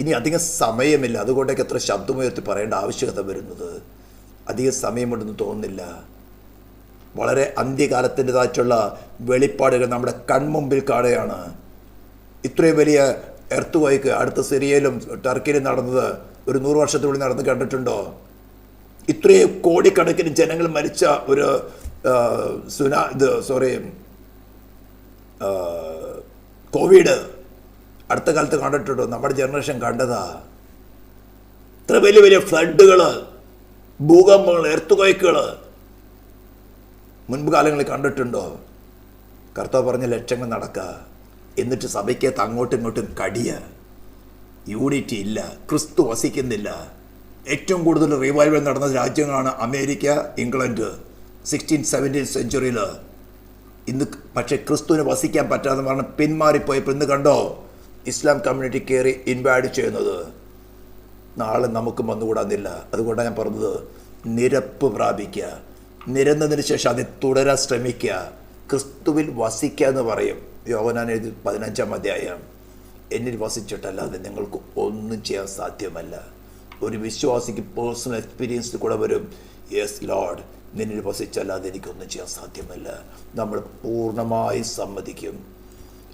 ഇനി അധികം സമയമില്ല. അതുകൊണ്ടൊക്കെ എത്ര ശബ്ദമുയർത്തി പറയേണ്ട ആവശ്യകത വരുന്നത്. അധികം സമയമുണ്ടെന്ന് തോന്നുന്നില്ല. വളരെ അന്ത്യകാലത്തിൻ്റെതായിട്ടുള്ള വെളിപ്പാടുകൾ നമ്മുടെ കൺമുമ്പിൽ കാണുകയാണ്. ഇത്രയും വലിയ എർത്ത് വൈക്ക് അടുത്ത സിറിയയിലും ടർക്കിയിലും നടന്നത് ഒരു 100 വർഷത്തിനുള്ളിൽ നടന്ന് കണ്ടിട്ടുണ്ടോ? ഇത്രയും കോടിക്കണക്കിന് ജനങ്ങൾ മരിച്ച ഒരു കോവിഡ് അടുത്ത കാലത്ത് കണ്ടിട്ടുണ്ടോ? നമ്മുടെ ജനറേഷൻ കണ്ടതാ. ഇത്ര വലിയ വലിയ ഫ്ലഡുകൾ, ഭൂകമ്പങ്ങൾ, എർത്തുകോയ്ക്കുകൾ മുൻപ് കാലങ്ങളിൽ കണ്ടിട്ടുണ്ടോ? കർത്താവ് പറഞ്ഞ ലക്ഷങ്ങൾ നടക്കുക. എന്നിട്ട് സഭയ്ക്കകത്ത് അങ്ങോട്ടും ഇങ്ങോട്ടും കടിയ, യൂണിറ്റി ഇല്ല, ക്രിസ്തു വസിക്കുന്നില്ല. ഏറ്റവും കൂടുതൽ റിവൈവൽ നടന്ന രാജ്യങ്ങളാണ് അമേരിക്ക, ഇംഗ്ലണ്ട് 16-17 സെഞ്ച്വറിയിൽ. ഇന്ന് പക്ഷേ ക്രിസ്തുവിന് വസിക്കാൻ പറ്റാതെ പറഞ്ഞ് പിന്മാറിപ്പോയപ്പോൾ ഇന്ന് കണ്ടോ ഇസ്ലാം കമ്മ്യൂണിറ്റി കയറി ഇൻവൈഡ് ചെയ്യുന്നത്. നാളെ നമുക്കും വന്നുകൂടാന്നില്ല. അതുകൊണ്ടാണ് ഞാൻ പറഞ്ഞത്, നിരപ്പ് പ്രാപിക്കുക, നിരന്നതിന് ശേഷം അതിൽ തുടരാൻ ശ്രമിക്കുക. ക്രിസ്തുവിൽ വസിക്കുക എന്ന് പറയും. യോഹന്നാൻ എഴുതി 15-ാം അധ്യായം. എന്നിൽ വസിച്ചിട്ടല്ലാതെ നിങ്ങൾക്ക് ഒന്നും ചെയ്യാൻ സാധ്യമല്ല. ഒരു വിശ്വാസിക്ക് പേഴ്സണൽ എക്സ്പീരിയൻസിൽ കൂടെ വരും, യെസ് ലോർഡ്, നിന്നിൽ വസിച്ചല്ലാതെ എനിക്കൊന്നും ചെയ്യാൻ സാധ്യമല്ല. നമ്മൾ പൂർണ്ണമായി സമ്മതിക്കും.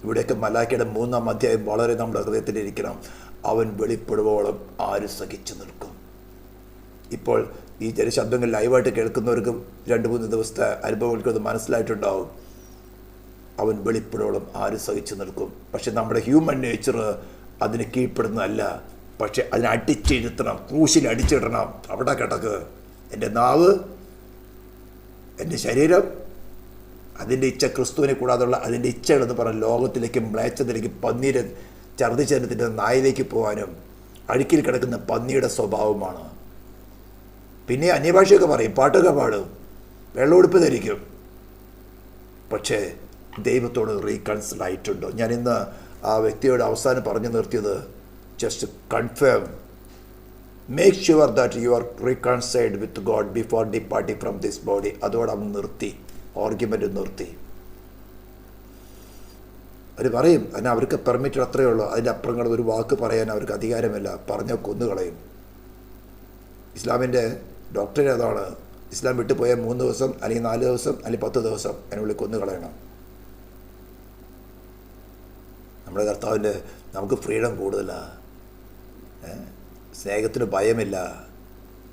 ഇവിടെയൊക്കെ മലാക്കയുടെ 3-ാം അധ്യായം വളരെ നമ്മുടെ ഹൃദയത്തിലിരിക്കണം. അവൻ വെളിപ്പെടുവോളം ആര് സഹിച്ചു നിൽക്കും? ഇപ്പോൾ ഈ ചില ശബ്ദങ്ങൾ ലൈവായിട്ട് കേൾക്കുന്നവർക്ക് 2-3 ദിവസത്തെ അനുഭവങ്ങൾക്ക് അത് മനസ്സിലായിട്ടുണ്ടാവും. അവൻ വെളിപ്പെടുവോളം ആര് സഹിച്ചു നിൽക്കും? പക്ഷെ നമ്മുടെ ഹ്യൂമൻ നേച്ചർ അതിന് കീഴ്പ്പെടുന്നതല്ല. പക്ഷെ അതിനെ അടിച്ചിരുത്തണം, ക്രൂശിൽ അടിച്ചിടണം. അവിടെ കിടക്ക്. എൻ്റെ നാവ്, എൻ്റെ ശരീരം, അതിൻ്റെ ഇച്ഛ ക്രിസ്തുവിനെ കൂടാതെയുള്ള അതിൻ്റെ ഇച്ഛകളെന്ന് പറഞ്ഞ ലോകത്തിലേക്ക്, മ്ലേച്ഛത്തിലേക്ക്, പന്നീരെ ഛർദ്ദിച്ചതിൻ്റെ നായിലേക്ക് പോകാനും അഴുക്കിൽ കിടക്കുന്ന പന്നിയുടെ സ്വഭാവമാണ്. പിന്നെ അന്യഭാഷയൊക്കെ പറയും, പാട്ടൊക്കെ പാടും, വെള്ളമുടുപ്പ് ധരിക്കും. പക്ഷേ ദൈവത്തോട് റീകൺസിൽ ആയിട്ടുണ്ടോ? ഞാൻ ഇന്ന് ആ വ്യക്തിയോട് അവസാനം പറഞ്ഞു നിർത്തിയത്, just confirm, make sure that you are reconciled with God before departing from this body. അതോടെ അവൻ നിർത്തി, ആർഗ്യുമെൻ്റ് നിർത്തി. അവർ പറയും, അതിന് അവർക്ക് പെർമിറ്റ് അത്രയേ ഉള്ളൂ. അതിൻ്റെ അപ്പുറങ്ങൾ ഒരു വാക്ക് പറയാൻ അവർക്ക് അധികാരമില്ല. പറഞ്ഞ കൊന്നുകളയും. ഇസ്ലാമിൻ്റെ ഡോക്ടറിന് അതാണ്, ഇസ്ലാം വിട്ടുപോയ 3 ദിവസം അല്ലെങ്കിൽ 4 ദിവസം അല്ലെങ്കിൽ 10 ദിവസം അതിനുള്ളിൽ കൊന്നുകളയണം. നമ്മുടെ കർത്താവിൻ്റെ നമുക്ക് ഫ്രീഡം കൂടുതലാണ്. സ്നേഹത്തിന് ഭയമില്ല.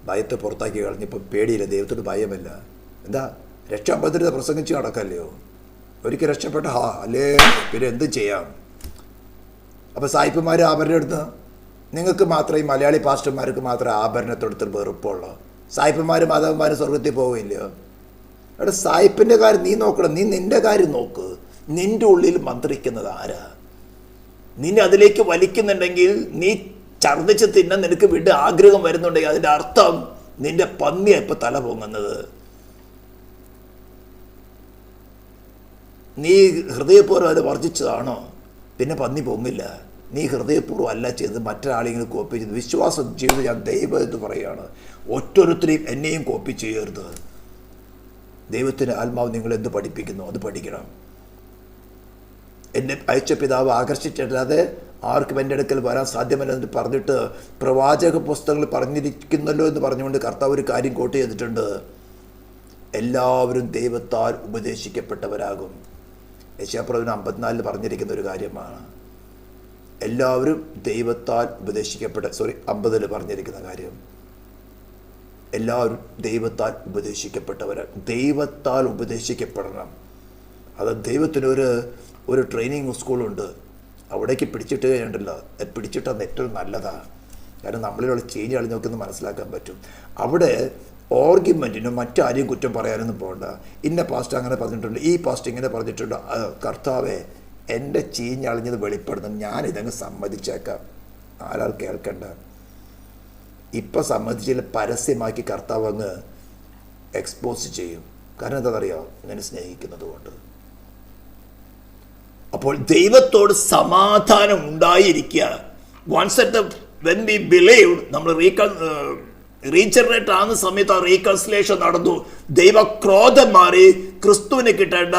ഭയത്തെ പുറത്താക്കി കളഞ്ഞിപ്പോൾ പേടിയില്ല. ദൈവത്തിന് ഭയമില്ല. എന്താ? രക്ഷാബദ്ധത പ്രസംഗിച്ച് നടക്കല്ലയോ? ഒരിക്കൽ രക്ഷപ്പെട്ട അല്ലേ, പിന്നെ എന്ത് ചെയ്യാം. അപ്പോൾ സായിപ്പന്മാർ ആഭരണം എടുത്ത്, നിങ്ങൾക്ക് മാത്രം ഈ മലയാളി പാസ്റ്റർമാർക്ക് മാത്രം ആഭരണത്തെടുത്ത് വെറുപ്പുള്ളൂ. സായിപ്പന്മാരും മാധവന്മാരും സ്വർഗത്തിൽ പോവില്ലയോ? അവിടെ സായിപ്പിൻ്റെ കാര്യം നീ നോക്കണം. നീ നിൻ്റെ കാര്യം നോക്ക്. നിൻ്റെ ഉള്ളിൽ മന്ത്രിക്കുന്നത് ആരാ? നിന്നെ അതിലേക്ക് വലിക്കുന്നുണ്ടെങ്കിൽ, നീ ഛർദ്ദിച്ച് തിന്നാൻ നിനക്ക് വീണ്ടും ആഗ്രഹം വരുന്നുണ്ടെങ്കിൽ അതിൻ്റെ അർത്ഥം നിന്റെ പന്നിയാണ് ഇപ്പം തല പൊങ്ങുന്നത്. നീ ഹൃദയപൂർവ്വം അത് വർജിച്ചതാണോ? പിന്നെ പന്നി പൊങ്ങില്ല. നീ ഹൃദയപൂർവ്വം അല്ല ചെയ്തത്, മറ്റൊരാളെങ്കിലും കോപ്പി ചെയ്ത്. വിശ്വാസം ചെയ്ത് ഞാൻ ദൈവം എന്ന് പറയുകയാണ്. ഒറ്റൊരുത്തരെയും എന്നെയും കോപ്പി ചെയ്യരുത്. ദൈവത്തിൻ്റെ ആത്മാവ് നിങ്ങളെന്ത് പഠിപ്പിക്കുന്നു അത് പഠിക്കണം. എന്നെ അയച്ച പിതാവ് ആകർഷിച്ചിട്ടല്ലാതെ ആർക്കും എൻ്റെ അടുക്കൽ വരാൻ സാധ്യമല്ലെന്ന് പറഞ്ഞിട്ട് പ്രവാചക പുസ്തകങ്ങൾ പറഞ്ഞിരിക്കുന്നല്ലോ എന്ന് പറഞ്ഞുകൊണ്ട് കർത്താവ് ഒരു കാര്യം കോട്ട് ചെയ്തിട്ടുണ്ട്. എല്ലാവരും ദൈവത്താൽ ഉപദേശിക്കപ്പെട്ടവരാകും. യെശയ്യാപ്രവചനം 54 പറഞ്ഞിരിക്കുന്ന ഒരു കാര്യമാണ്. എല്ലാവരും ദൈവത്താൽ 50 പറഞ്ഞിരിക്കുന്ന കാര്യം. എല്ലാവരും ദൈവത്താൽ ഉപദേശിക്കപ്പെട്ടവരാണ്. ദൈവത്താൽ ഉപദേശിക്കപ്പെടണം. അത് ദൈവത്തിനൊരു ട്രെയിനിങ് സ്കൂളുണ്ട്. അവിടേക്ക് പിടിച്ചിട്ട് കഴിഞ്ഞിട്ടുണ്ടല്ലോ, പിടിച്ചിട്ടത് ഏറ്റവും നല്ലതാണ്. കാരണം നമ്മളിലുള്ള ചേഞ്ച് കളി നോക്കി മനസ്സിലാക്കാൻ പറ്റും. അവിടെ ഓർഗ്യുമെൻറ്റിനും മറ്റാരെയും കുറ്റം പറയാനൊന്നും പോകണ്ട. ഇന്ന പാസ്റ്റ് അങ്ങനെ പറഞ്ഞിട്ടുണ്ട്, ഈ പാസ്റ്റ് ഇങ്ങനെ പറഞ്ഞിട്ടുണ്ട്. കർത്താവേ, എൻ്റെ ചീഞ്ഞളിഞ്ഞത് വെളിപ്പെടുന്നു, ഞാനിതങ്ങ് സമ്മതിച്ചേക്കാം. ആരാൾ കേൾക്കണ്ട. ഇപ്പം സമ്മതിച്ചില്ല, പരസ്യമാക്കി കർത്താവ് അങ്ങ് എക്സ്പോസ് ചെയ്യും. കാരണം എന്താണെന്നറിയാമോ? നിന്നെ സ്നേഹിക്കുന്നത് കൊണ്ട്. അപ്പോൾ ദൈവത്തോട് സമാധാനം ഉണ്ടായിരിക്കുക. Once at when we believe, നമ്മൾ റീജനറേറ്റ് ആകുന്ന സമയത്ത് ആ റീകൺസിലേഷൻ നടന്നു. ദൈവക്രോധം മാറി. ക്രിസ്തുവിന് കിട്ടേണ്ട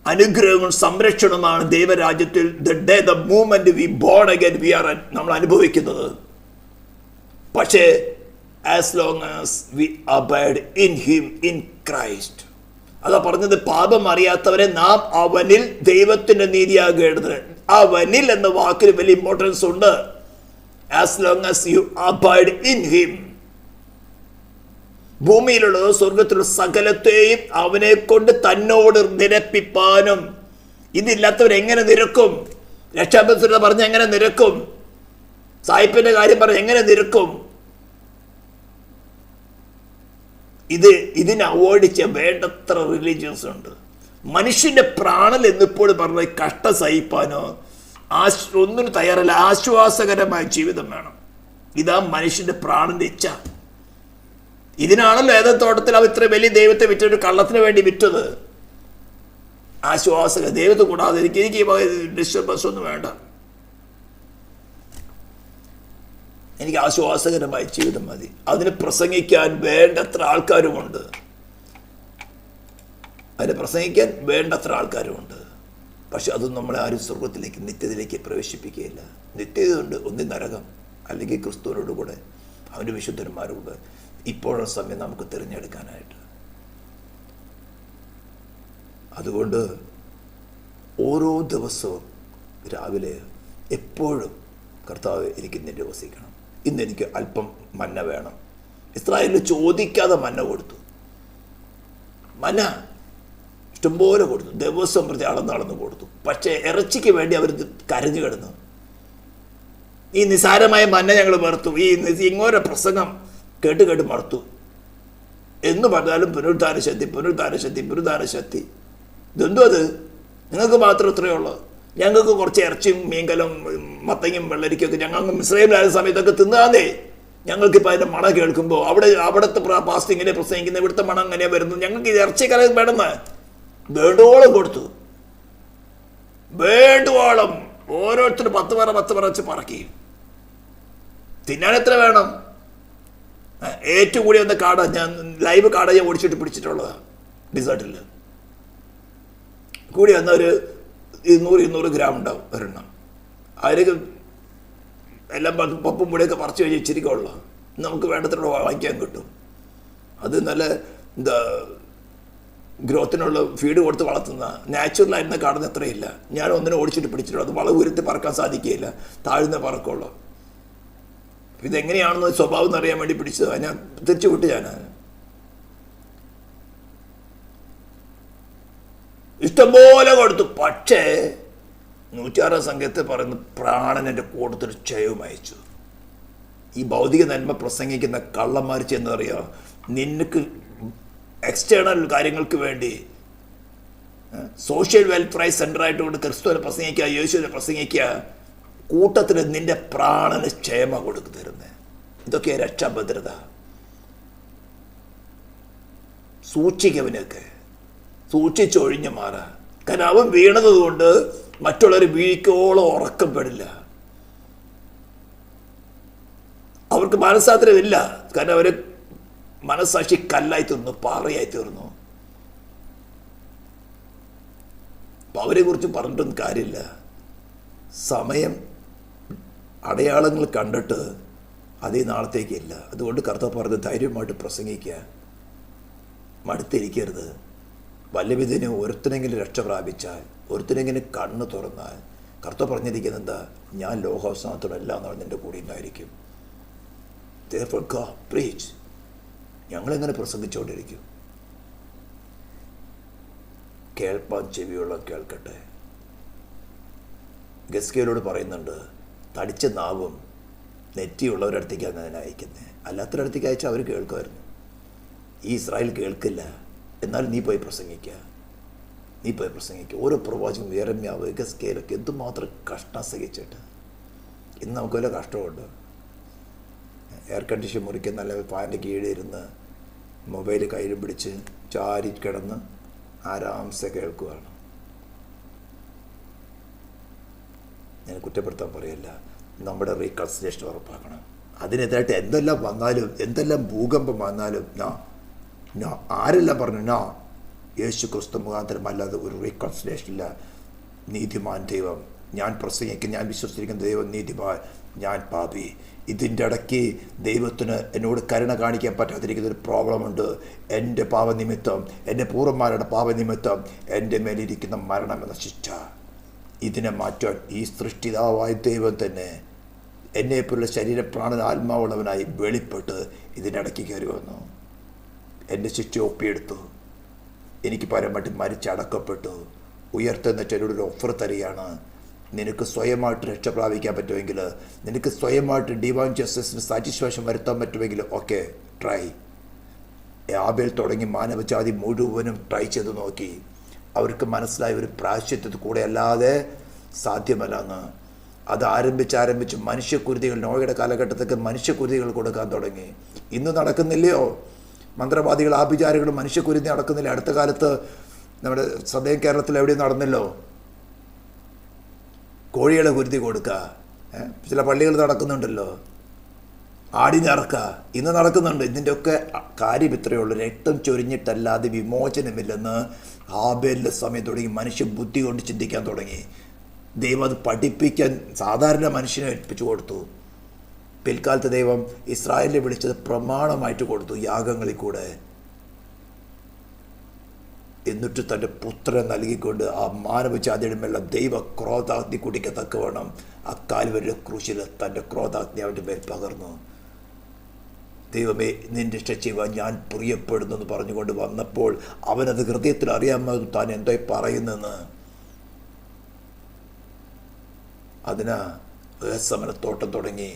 അനുഗ്രഹവും സംരക്ഷണമാണ് ദൈവരാജ്യത്തിൽ the moment we born again we are നമ്മൾ അനുഭവിക്കുന്നത്. പക്ഷേ as long as we abide in him, in Christ, അതാ പറഞ്ഞത്, പാപം അറിയാത്തവരെ നാം അവനിൽ ദൈവത്തിന്റെ നീതിയാകേണ്ടത്. അവനിൽ എന്ന വാക്കിന് വലിയ ഇമ്പോർട്ടൻസ് ഉണ്ട്. As long as you abide in him. ഭൂമിയിലുള്ളത് സ്വർഗത്തിലുള്ള സകലത്തെയും അവനെ കൊണ്ട് തന്നോട് നിരപ്പിപ്പാനും. ഇതില്ലാത്തവരെങ്ങനെ നിരക്കും? രക്ഷാബന്ധ പറഞ്ഞ എങ്ങനെ നിരക്കും? സായിപ്പിന്റെ കാര്യം പറഞ്ഞ എങ്ങനെ നിരക്കും? ഇതിനെ അവോയ്ഡ് ചെയ്യാൻ വേണ്ടത്ര റിലീജിയൻസ് ഉണ്ട്. മനുഷ്യന്റെ പ്രാണൻ എന്നിപ്പോൾ പറഞ്ഞ കഷ്ട സഹിപ്പാനോ ഒന്നിനും തയ്യാറല്ല. ആശ്വാസകരമായ ജീവിതം വേണം. ഇതാ മനുഷ്യന്റെ പ്രാണന്റെ ഇച്ഛ. ഇതിനാണല്ലോ ഏതത്തോട്ടത്തിൽ അവ ഇത്ര വലിയ ദൈവത്തെ വിറ്റൊരു കള്ളത്തിന് വേണ്ടി വിറ്റത്. ആശ്വാസക ദൈവത്തെ കൂടാതെ എനിക്ക് ഡിസ്റ്റർബൻസ് ഒന്നും വേണ്ട. എനിക്ക് ആശ്വാസകരമായ ജീവിതം മതി. അതിന് പ്രസംഗിക്കാൻ വേണ്ടത്ര ആൾക്കാരുമുണ്ട്. പക്ഷെ അതൊന്നും നമ്മളെ ആരും സ്വർഗത്തിലേക്ക്, നിത്യതയിലേക്ക് പ്രവേശിപ്പിക്കുകയില്ല. നിത്യതയുണ്ട്, ഒന്നി നരകം, അല്ലെങ്കിൽ ക്രിസ്തുവിനോട് കൂടെ അവൻ്റെ വിശുദ്ധന്മാരോട് ഇപ്പോഴുള്ള സമയം നമുക്ക് തിരഞ്ഞെടുക്കാനായിട്ട്. അതുകൊണ്ട് ഓരോ ദിവസവും രാവിലെ എപ്പോഴും കർത്താവ് എനിക്ക് നിന്റെ വസിക്കണം, ഇന്നെനിക്ക് അല്പം മന്ന വേണം. ഇസ്രായേലിൽ ചോദിക്കാതെ മന്ന കൊടുത്തു. മന്ന ഇഷ്ടംപോലെ കൊടുത്തു, ദിവസം പ്രതി അളന്ന് കൊടുത്തു. പക്ഷേ ഇറച്ചിക്ക് വേണ്ടി അവർ കരഞ്ഞു കിടന്നു. ഈ നിസാരമായ മന്ന ഞങ്ങൾ മറുത്തു, ഈ ഇങ്ങോര പ്രസംഗം കേട്ട് മറുത്തു എന്ന് പറഞ്ഞാലും പുനരുദ്ധാന ശക്തി. ഇതെന്തോ അത്? നിങ്ങൾക്ക് മാത്രം ഇത്രയേ ഉള്ളൂ. ഞങ്ങൾക്ക് കുറച്ച് ഇറച്ചിയും മീൻകലും മത്തങ്ങയും വെള്ളരിക്കൊക്കെ ഞങ്ങൾ മിസ്രൈമിലായ സമയത്തൊക്കെ തിന്നാന്നേ. ഞങ്ങൾക്കിപ്പോൾ അതിൻ്റെ മണം കേൾക്കുമ്പോൾ അവിടുത്തെ പാസ്റ്റ് ഇങ്ങനെ പ്രസംഗിക്കുന്ന ഇവിടുത്തെ മണം എങ്ങനെയാണ് വരുന്നത്? ഞങ്ങൾക്ക് ഇറച്ചിക്കറി വേണമെന്ന് വേണ്ടുവോളം കൊടുത്തു. വേണ്ടുവോളം ഓരോരുത്തരും 10 പറ വെച്ച് പറക്കി. തിന്നാൻ എത്ര വേണം? ഏറ്റവും കൂടി വന്ന കാട, ഞാൻ ലൈവ് കാട ഞാൻ ഓടിച്ചിട്ട് പിടിച്ചിട്ടുള്ളതാണ് ഡിസേർട്ടിൽ. കൂടി വന്ന ഒരു 200 ഗ്രാം ഉണ്ടാവും ഒരെണ്ണം. അതിലേക്ക് എല്ലാം പപ്പും പൊടിയൊക്കെ പറിച്ച് കഴിഞ്ഞ് ഇച്ചിരിക്കുള്ള നമുക്ക് വേണ്ടത്ര വാങ്ങിക്കാൻ കിട്ടും. അത് നല്ല എന്താ ഗ്രോത്തിനുള്ള ഫീഡ് കൊടുത്ത് വളർത്തുന്ന നാച്ചുറലായിരുന്ന കാടുന്ന അത്രയില്ല. ഞാൻ ഒന്നിനെ ഓടിച്ചിട്ട് പിടിച്ചിട്ടുള്ളൂ. അത് വളവ് ഉയർത്തി പറക്കാൻ സാധിക്കുകയില്ല, താഴ്ന്ന പറക്കുള്ളൂ. ഇതെങ്ങനെയാണെന്ന് സ്വഭാവം എന്നറിയാൻ വേണ്ടി പിടിച്ചത്. ഞാൻ തിരിച്ചു വിട്ട്. ഞാൻ ഇഷ്ടംപോലെ കൊടുത്തു. പക്ഷേ 106 സംഘത്തെ പറയുന്ന പ്രാണൻ എൻ്റെ കൂട്ടത്തിൽ ക്ഷയവും അയച്ചു. ഈ ഭൗതിക നന്മ പ്രസംഗിക്കുന്ന കള്ളന്മാർ ചെന്നറിയാം, നിനക്ക് എക്സ്റ്റേണൽ കാര്യങ്ങൾക്ക് വേണ്ടി സോഷ്യൽ വെൽഫെയർ സെൻ്ററായിട്ട് കൊണ്ട് ക്രിസ്തുവിനെ പ്രസംഗിക്കുക, യേശുവിനെ പ്രസംഗിക്കുക, കൂട്ടത്തിൽ നിന്റെ പ്രാണന് ക്ഷേമ കൊടുക്കു തരുന്നത്. ഇതൊക്കെ രക്ഷാഭദ്രത. സൂക്ഷിക്കവനൊക്കെ സൂക്ഷിച്ചൊഴിഞ്ഞു മാറാ. കാരണം അവൻ വീണത് കൊണ്ട് മറ്റുള്ളവർ വീഴ്ക്കോളം ഉറക്കപ്പെടില്ല. അവർക്ക് മനസ്സാത്രമില്ല. കാരണം അവർ മനസ്സാക്ഷി കല്ലായി തീർന്നു, പാറയായി തീർന്നു. അപ്പം അവരെ കുറിച്ച് പറഞ്ഞിട്ടൊന്നും കാര്യമില്ല. സമയം അടയാളങ്ങൾ കണ്ടിട്ട് അതേ നാളത്തേക്കില്ല. അതുകൊണ്ട് കർത്താവ് പറഞ്ഞ് ധൈര്യമായിട്ട് പ്രസംഗിക്കുക, മടുത്തിരിക്കരുത്. വല്ലവിധനും ഒരുത്തനെങ്കിലും രക്ഷ പ്രാപിച്ചാൽ, ഒരുത്തനെങ്കിലും കണ്ണ് തുറന്നാൽ, കർത്താവ് പറഞ്ഞിരിക്കുന്നത് എന്താ? ഞാൻ ലോകാവസാനത്തോടെല്ലാം നാൾ നിൻ്റെ കൂടെ ഉണ്ടായിരിക്കും. Therefore God preach. ഞങ്ങളെങ്ങനെ പ്രസംഗിച്ചുകൊണ്ടിരിക്കും? കേൾപ്പാൻ ചെവിയുള്ള കേൾക്കട്ടെ. ഗസ്കേലോട് പറയുന്നുണ്ട്, തടിച്ച നാവും നെറ്റിയുള്ളവരടുത്തേക്കാണ് അതിനെ അയക്കുന്നത്. അല്ലാത്തവരടുത്തേക്ക് അയച്ചാൽ അവർ കേൾക്കുമായിരുന്നു. ഈ ഇസ്രായേൽ കേൾക്കില്ല. എന്നാൽ നീ പോയി പ്രസംഗിക്കുക, നീ പോയി പ്രസംഗിക്കുക. ഓരോ പ്രവാചകനും യെരമ്യാവ്, ഗസ്കേലൊക്കെ എന്തുമാത്രം കഷ്ടം സഹിച്ചിട്ട്. ഇന്ന് നമുക്ക് വല്ല കഷ്ടമുണ്ട്. എയർ കണ്ടീഷൻ മുറിക്കുന്ന നല്ല ഫാനിൻ്റെ കീഴിലിരുന്ന് മൊബൈൽ കയ്യിലും പിടിച്ച് ചാരി കിടന്ന് ആരാംസെ കേൾക്കുകയാണ്. ഞാൻ കുറ്റപ്പെടുത്താൻ പറയല്ല, നമ്മുടെ റീകൺസിലേഷൻ ഉറപ്പാക്കണം. അതിനെതിരായിട്ട് എന്തെല്ലാം വന്നാലും, എന്തെല്ലാം ഭൂകമ്പം വന്നാലും, ആരെല്ലാം പറഞ്ഞു യേശു ക്രിസ്തു മുഖാന്തരം അല്ലാതെ ഒരു റീകൺസിലേഷനില്ല. നീതിമാൻ ദൈവം, ഞാൻ പ്രസംഗിക്കും, ഞാൻ വിശ്വസിച്ചിരിക്കുന്ന ദൈവം നീതിമാൻ, ഞാൻ പാപി. ഇതിൻ്റെ ഇടയ്ക്ക് ദൈവത്തിന് എന്നോട് കരുണ കാണിക്കാൻ പറ്റാതിരിക്കുന്നൊരു പ്രോബ്ലമുണ്ട്. എൻ്റെ പാപനിമിത്തം, എൻ്റെ പൂർവ്വന്മാരുടെ പാപനിമിത്തം എൻ്റെ മേലിരിക്കുന്ന മരണമെന്ന ശിക്ഷ, ഇതിനെ മാറ്റാൻ ഈ സൃഷ്ടിതാവായ ദൈവം തന്നെ എന്നെപ്പോലുള്ള ശരീരപ്രാണന ആത്മാവുള്ളവനായി വെളിപ്പെട്ട് ഇതിനിടയ്ക്ക് കയറി വന്നു. എൻ്റെ ശിക്ഷ ഒപ്പിയെടുത്തു, എനിക്ക് പരമായിട്ട് മരിച്ചടക്കപ്പെട്ടു, ഉയർത്തെന്നിട്ട് എന്നോടൊരു ഓഫർ തരികയാണ്. നിനക്ക് സ്വയമായിട്ട് രക്ഷ പ്രാപിക്കാൻ പറ്റുമെങ്കിൽ, നിനക്ക് സ്വയമായിട്ട് ഡിവൈൻ ജസ്റ്റിസിന് സാറ്റിസ്ഫാക്ഷൻ വരുത്താൻ പറ്റുമെങ്കിൽ ഓക്കെ, ട്രൈ. ആബേൽ തുടങ്ങി മാനവജാതി മുഴുവനും ട്രൈ ചെയ്ത് നോക്കി. അവർക്ക് മനസ്സിലായ ഒരു പ്രായശ്ചിത്തത്തിൽ കൂടെ അല്ലാതെ സാധ്യമല്ലെന്ന്. അത് ആരംഭിച്ച് മനുഷ്യക്കുരുതികൾ, നോയുടെ കാലഘട്ടത്തൊക്കെ മനുഷ്യക്കുരുതികൾ കൊടുക്കാൻ തുടങ്ങി. ഇന്ന് നടക്കുന്നില്ലയോ? മന്ത്രവാദികൾ, ആഭിചാരികൾ മനുഷ്യക്കുരുതി നടക്കുന്നില്ല. അടുത്ത കാലത്ത് നമ്മുടെ സദയം കേരളത്തിൽ എവിടെയും നടന്നല്ലോ. കോഴികളെ കുരുതി കൊടുക്കുക, ചില പള്ളികൾ നടക്കുന്നുണ്ടല്ലോ. ആടിനിറക്കുക ഇന്ന് നടക്കുന്നുണ്ട്. ഇതിൻ്റെയൊക്കെ കാര്യം ഇത്രയുള്ളൂ, രക്തം ചൊരിഞ്ഞിട്ടല്ലാതെ വിമോചനമില്ലെന്ന് ആബേലിൻ്റെ സമയം തുടങ്ങി മനുഷ്യ ബുദ്ധി കൊണ്ട് ചിന്തിക്കാൻ തുടങ്ങി. ദൈവം അത് പഠിപ്പിക്കാൻ സാധാരണ മനുഷ്യനെ ഏൽപ്പിച്ചു കൊടുത്തു. പിൽക്കാലത്ത് ദൈവം ഇസ്രായേലിനെ വിളിച്ചത് പ്രമാണമായിട്ട് കൊടുത്തു, യാഗങ്ങളിൽ കൂടെ. എന്നിട്ട് തൻ്റെ പുത്രനെ നൽകിക്കൊണ്ട് ആ മാനവജാതിയുടെ മേലുള്ള ദൈവ ക്രോധാഗ്നി കുടിക്കത്തക്കവണ്ണം ആ കാൽവരിയുടെ ക്രൂശിൽ തൻ്റെ ക്രോധാഗ്നി അവൻ്റെ മേൽ പകർന്നു. ദൈവമേ, നിന്റെ രക്ഷ ചെയ്യുവാൻ ഞാൻ പ്രിയപ്പെടുന്നു എന്ന് പറഞ്ഞുകൊണ്ട് വന്നപ്പോൾ അവനത് ഹൃദയത്തിൽ അറിയാമോ താൻ എന്തോ പറയുന്നെന്ന്. അതിനാ സമരത്തോട്ടം തുടങ്ങി.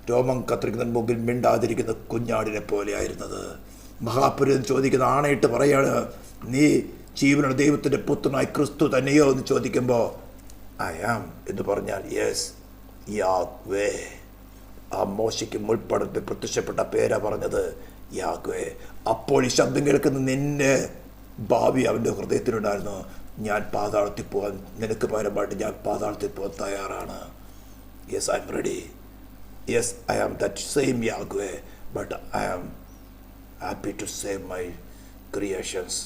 രോമം കത്തിരിക്കുന്ന മുമ്പിൽ മിണ്ടാതിരിക്കുന്ന കുഞ്ഞാടിനെ പോലെയായിരുന്നത്. മഹാപുരുഷൻ ചോദിക്കുന്ന ആണയിട്ട് പറയാണ്, നീ ജീവനുള്ള ദൈവത്തിൻ്റെ പുത്രനായി ക്രിസ്തു തന്നെയോ എന്ന് ചോദിക്കുമ്പോൾ ഐ ആം എന്ന് പറഞ്ഞാൽ യെസ് യാഹ്വേ. ആ മോശയ്ക്ക് മുൾപ്പടത്തിൽ പ്രത്യക്ഷപ്പെട്ട പേരാ പറഞ്ഞത്, യാഹ്വേ. അപ്പോൾ ഈ ശബ്ദം കേൾക്കുന്ന നിന്നെ ഭാവി അവൻ്റെ ഹൃദയത്തിലുണ്ടായിരുന്നു. ഞാൻ പാതാളത്തിൽ പോകാൻ, നിനക്ക് പകരമായിട്ട് ഞാൻ പാതാളത്തിൽ പോകാൻ തയ്യാറാണ്. Yes, I am ready. Yes, I am that same Yahweh, but I am happy to save my creations.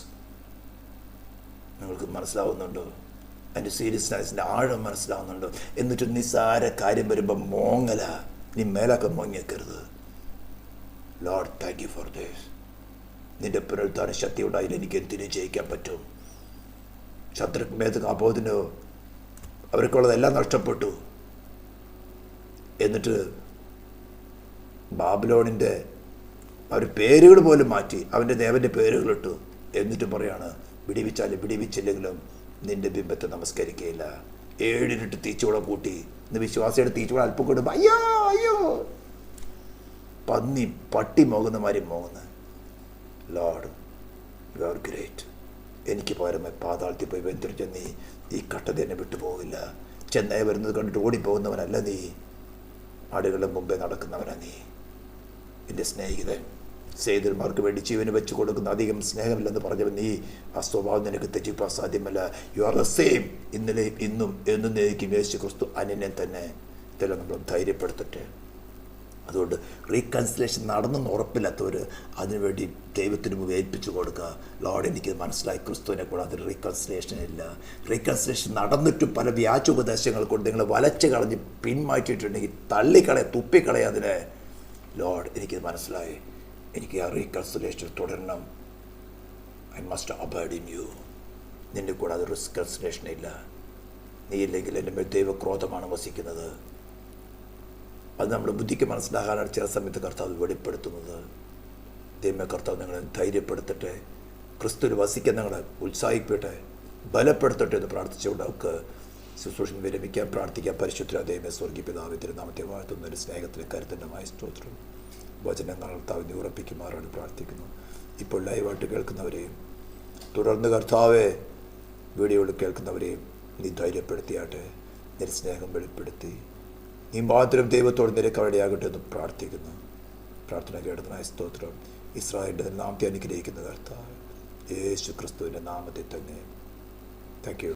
നിങ്ങൾക്ക് മനസ്സിലാവുന്നുണ്ടോ? അതിൻ്റെ സീരിയസ്നെസ്സിൻ്റെ ആഴം മനസ്സിലാവുന്നുണ്ടോ? എന്നിട്ട് നിസ്സാര കാര്യം വരുമ്പോൾ മോങ്ങല, നീ മേലൊക്കെ മോങ്ങിയേക്കരുത്. Lord, thank you for this. നിൻ്റെ പുനരുദ്ധാന ശക്തി ഉണ്ടായാലും എനിക്ക് എന്തിനു ജയിക്കാൻ പറ്റും? ശത്രുക്ക് മേത്ത് കാപ്പോതിനോ അവർക്കുള്ളതെല്ലാം നഷ്ടപ്പെട്ടു. എന്നിട്ട് ബാബിലോണിൻ്റെ അവർ പേരുകൾ പോലും മാറ്റി, അവൻ്റെ ദേവൻ്റെ പേരുകളിട്ടു. എന്നിട്ട് പറയാണ്, വിടിവിച്ചാലും വിടിവിച്ചില്ലെങ്കിലും നിന്റെ ബിംബത്തെ നമസ്കരിക്കുകയില്ല. 7 ഇരട്ടി തീച്ചൂളം കൂട്ടി ഇന്ന് വിശ്വാസിയുടെ തീച്ചൂളം അല്പം കൊടുക്കും, അയ്യോ അയ്യോ പന്നി പട്ടി മോകുന്ന മാതിരി മോകുന്നു. Lord you are great. എനിക്ക് പകരമായി പാതാളത്തിൽ പോയി വെന്തിരിച്ച നീ ഈ കട്ടത എന്നെ വിട്ടുപോകില്ല. ചെന്നൈ വരുന്നത് കണ്ടിട്ട് ഓടിപ്പോകുന്നവനല്ല നീ, ആടുകളുടെ മുമ്പേ നടക്കുന്നവനാ നീ. എൻ്റെ സ്നേഹിതൻ, സേതുമാർക്ക് വേണ്ടി ജീവന് വെച്ച് കൊടുക്കുന്ന അധികം സ്നേഹമില്ലെന്ന് പറഞ്ഞവൻ നീ. ആ സ്വഭാവം നിനക്ക് തെറ്റിപ്പാൻ സാധ്യമല്ല. യു ആർ ദ സെയിം, ഇന്നലെയും ഇന്നും എന്നേക്കും യേശു ക്രിസ്തു അനന്യൻ തന്നെ. ഇതെല്ലാം നമ്മൾ ധൈര്യപ്പെടുത്തട്ടെ. അതുകൊണ്ട് റീകൺസിലേഷൻ നടന്നെന്ന് ഉറപ്പില്ലാത്തവർ അതിനുവേണ്ടി ദൈവത്തിന് മുമ്പ് ഏൽപ്പിച്ചു കൊടുക്കുക. ലോർഡ്, എനിക്ക് മനസ്സിലായി, ക്രിസ്തുവിനെ കൂടാതെ റീകൺസിലേഷൻ ഇല്ല. റീകൺസിലേഷൻ നടന്നിട്ടും പല വ്യാജോപദേശങ്ങൾ കൊണ്ട് നിങ്ങൾ വലച്ച് കളഞ്ഞ് പിന്മാറ്റിയിട്ടുണ്ടെങ്കിൽ തുപ്പിക്കളയ അതിനെ. ലോർഡ്, എനിക്ക് മനസ്സിലായി, എനിക്ക് ആ റീകൺസിലേഷൻ തുടരണം. I must abide in you. നിന്നെ കൂടാതെ റീകൺസിലേഷൻ ഇല്ല. നീ ഇല്ലെങ്കിൽ എൻ്റെ മേൽ ദൈവക്രോധമാണ് വസിക്കുന്നത്. അത് നമ്മുടെ ബുദ്ധിക്ക് മനസ്സിലാകാനാണ് ചില സമയത്ത് കർത്താവ് വെളിപ്പെടുത്തുന്നത്. ദൈവമേ, കർത്താവ് നിങ്ങളെ ധൈര്യപ്പെടുത്തട്ടെ, ക്രിസ്തുവിൽ വസിക്കാൻ നിങ്ങളെ ഉത്സാഹിക്കട്ടെ, ബലപ്പെടുത്തട്ടെ എന്ന് പ്രാർത്ഥിച്ചുകൊണ്ട് നമുക്ക് ശുശ്രൂഷ വിരമിക്കാൻ പ്രാർത്ഥിക്കാൻ. പരിശുദ്ധ ദൈവമേ, സ്വർഗീയ പിതാവേ, തിരുനാമത്തെ വാഴ്ത്തുന്ന ഒരു സ്നേഹത്തിന് കരുത്തൻ്റെമായ സ്തോത്രം. വചനങ്ങൾ കർത്താവിനെ ഉറപ്പിക്കുമാറാണ് പ്രാർത്ഥിക്കുന്നു. ഇപ്പോൾ ലൈവായിട്ട് കേൾക്കുന്നവരെയും തുടർന്ന് കർത്താവെ വീഡിയോയിൽ കേൾക്കുന്നവരെയും നീ ധൈര്യപ്പെടുത്തിയാട്ടെ. നിന്റെ സ്നേഹം വെളിപ്പെടുത്തി നീ മാത്രം ദൈവത്തോട് നിരക്കവടെയാകട്ടെ എന്ന് പ്രാർത്ഥിക്കുന്നു. പ്രാർത്ഥന കേട്ടതിനായ സ്തോത്രം. ഇസ്രായേലിൻ്റെ നാമത്തെ അനുഗ്രഹിക്കുന്ന കർത്താവ് യേശു ക്രിസ്തുവിൻ്റെ നാമത്തിൽ തന്നെ. Thank you.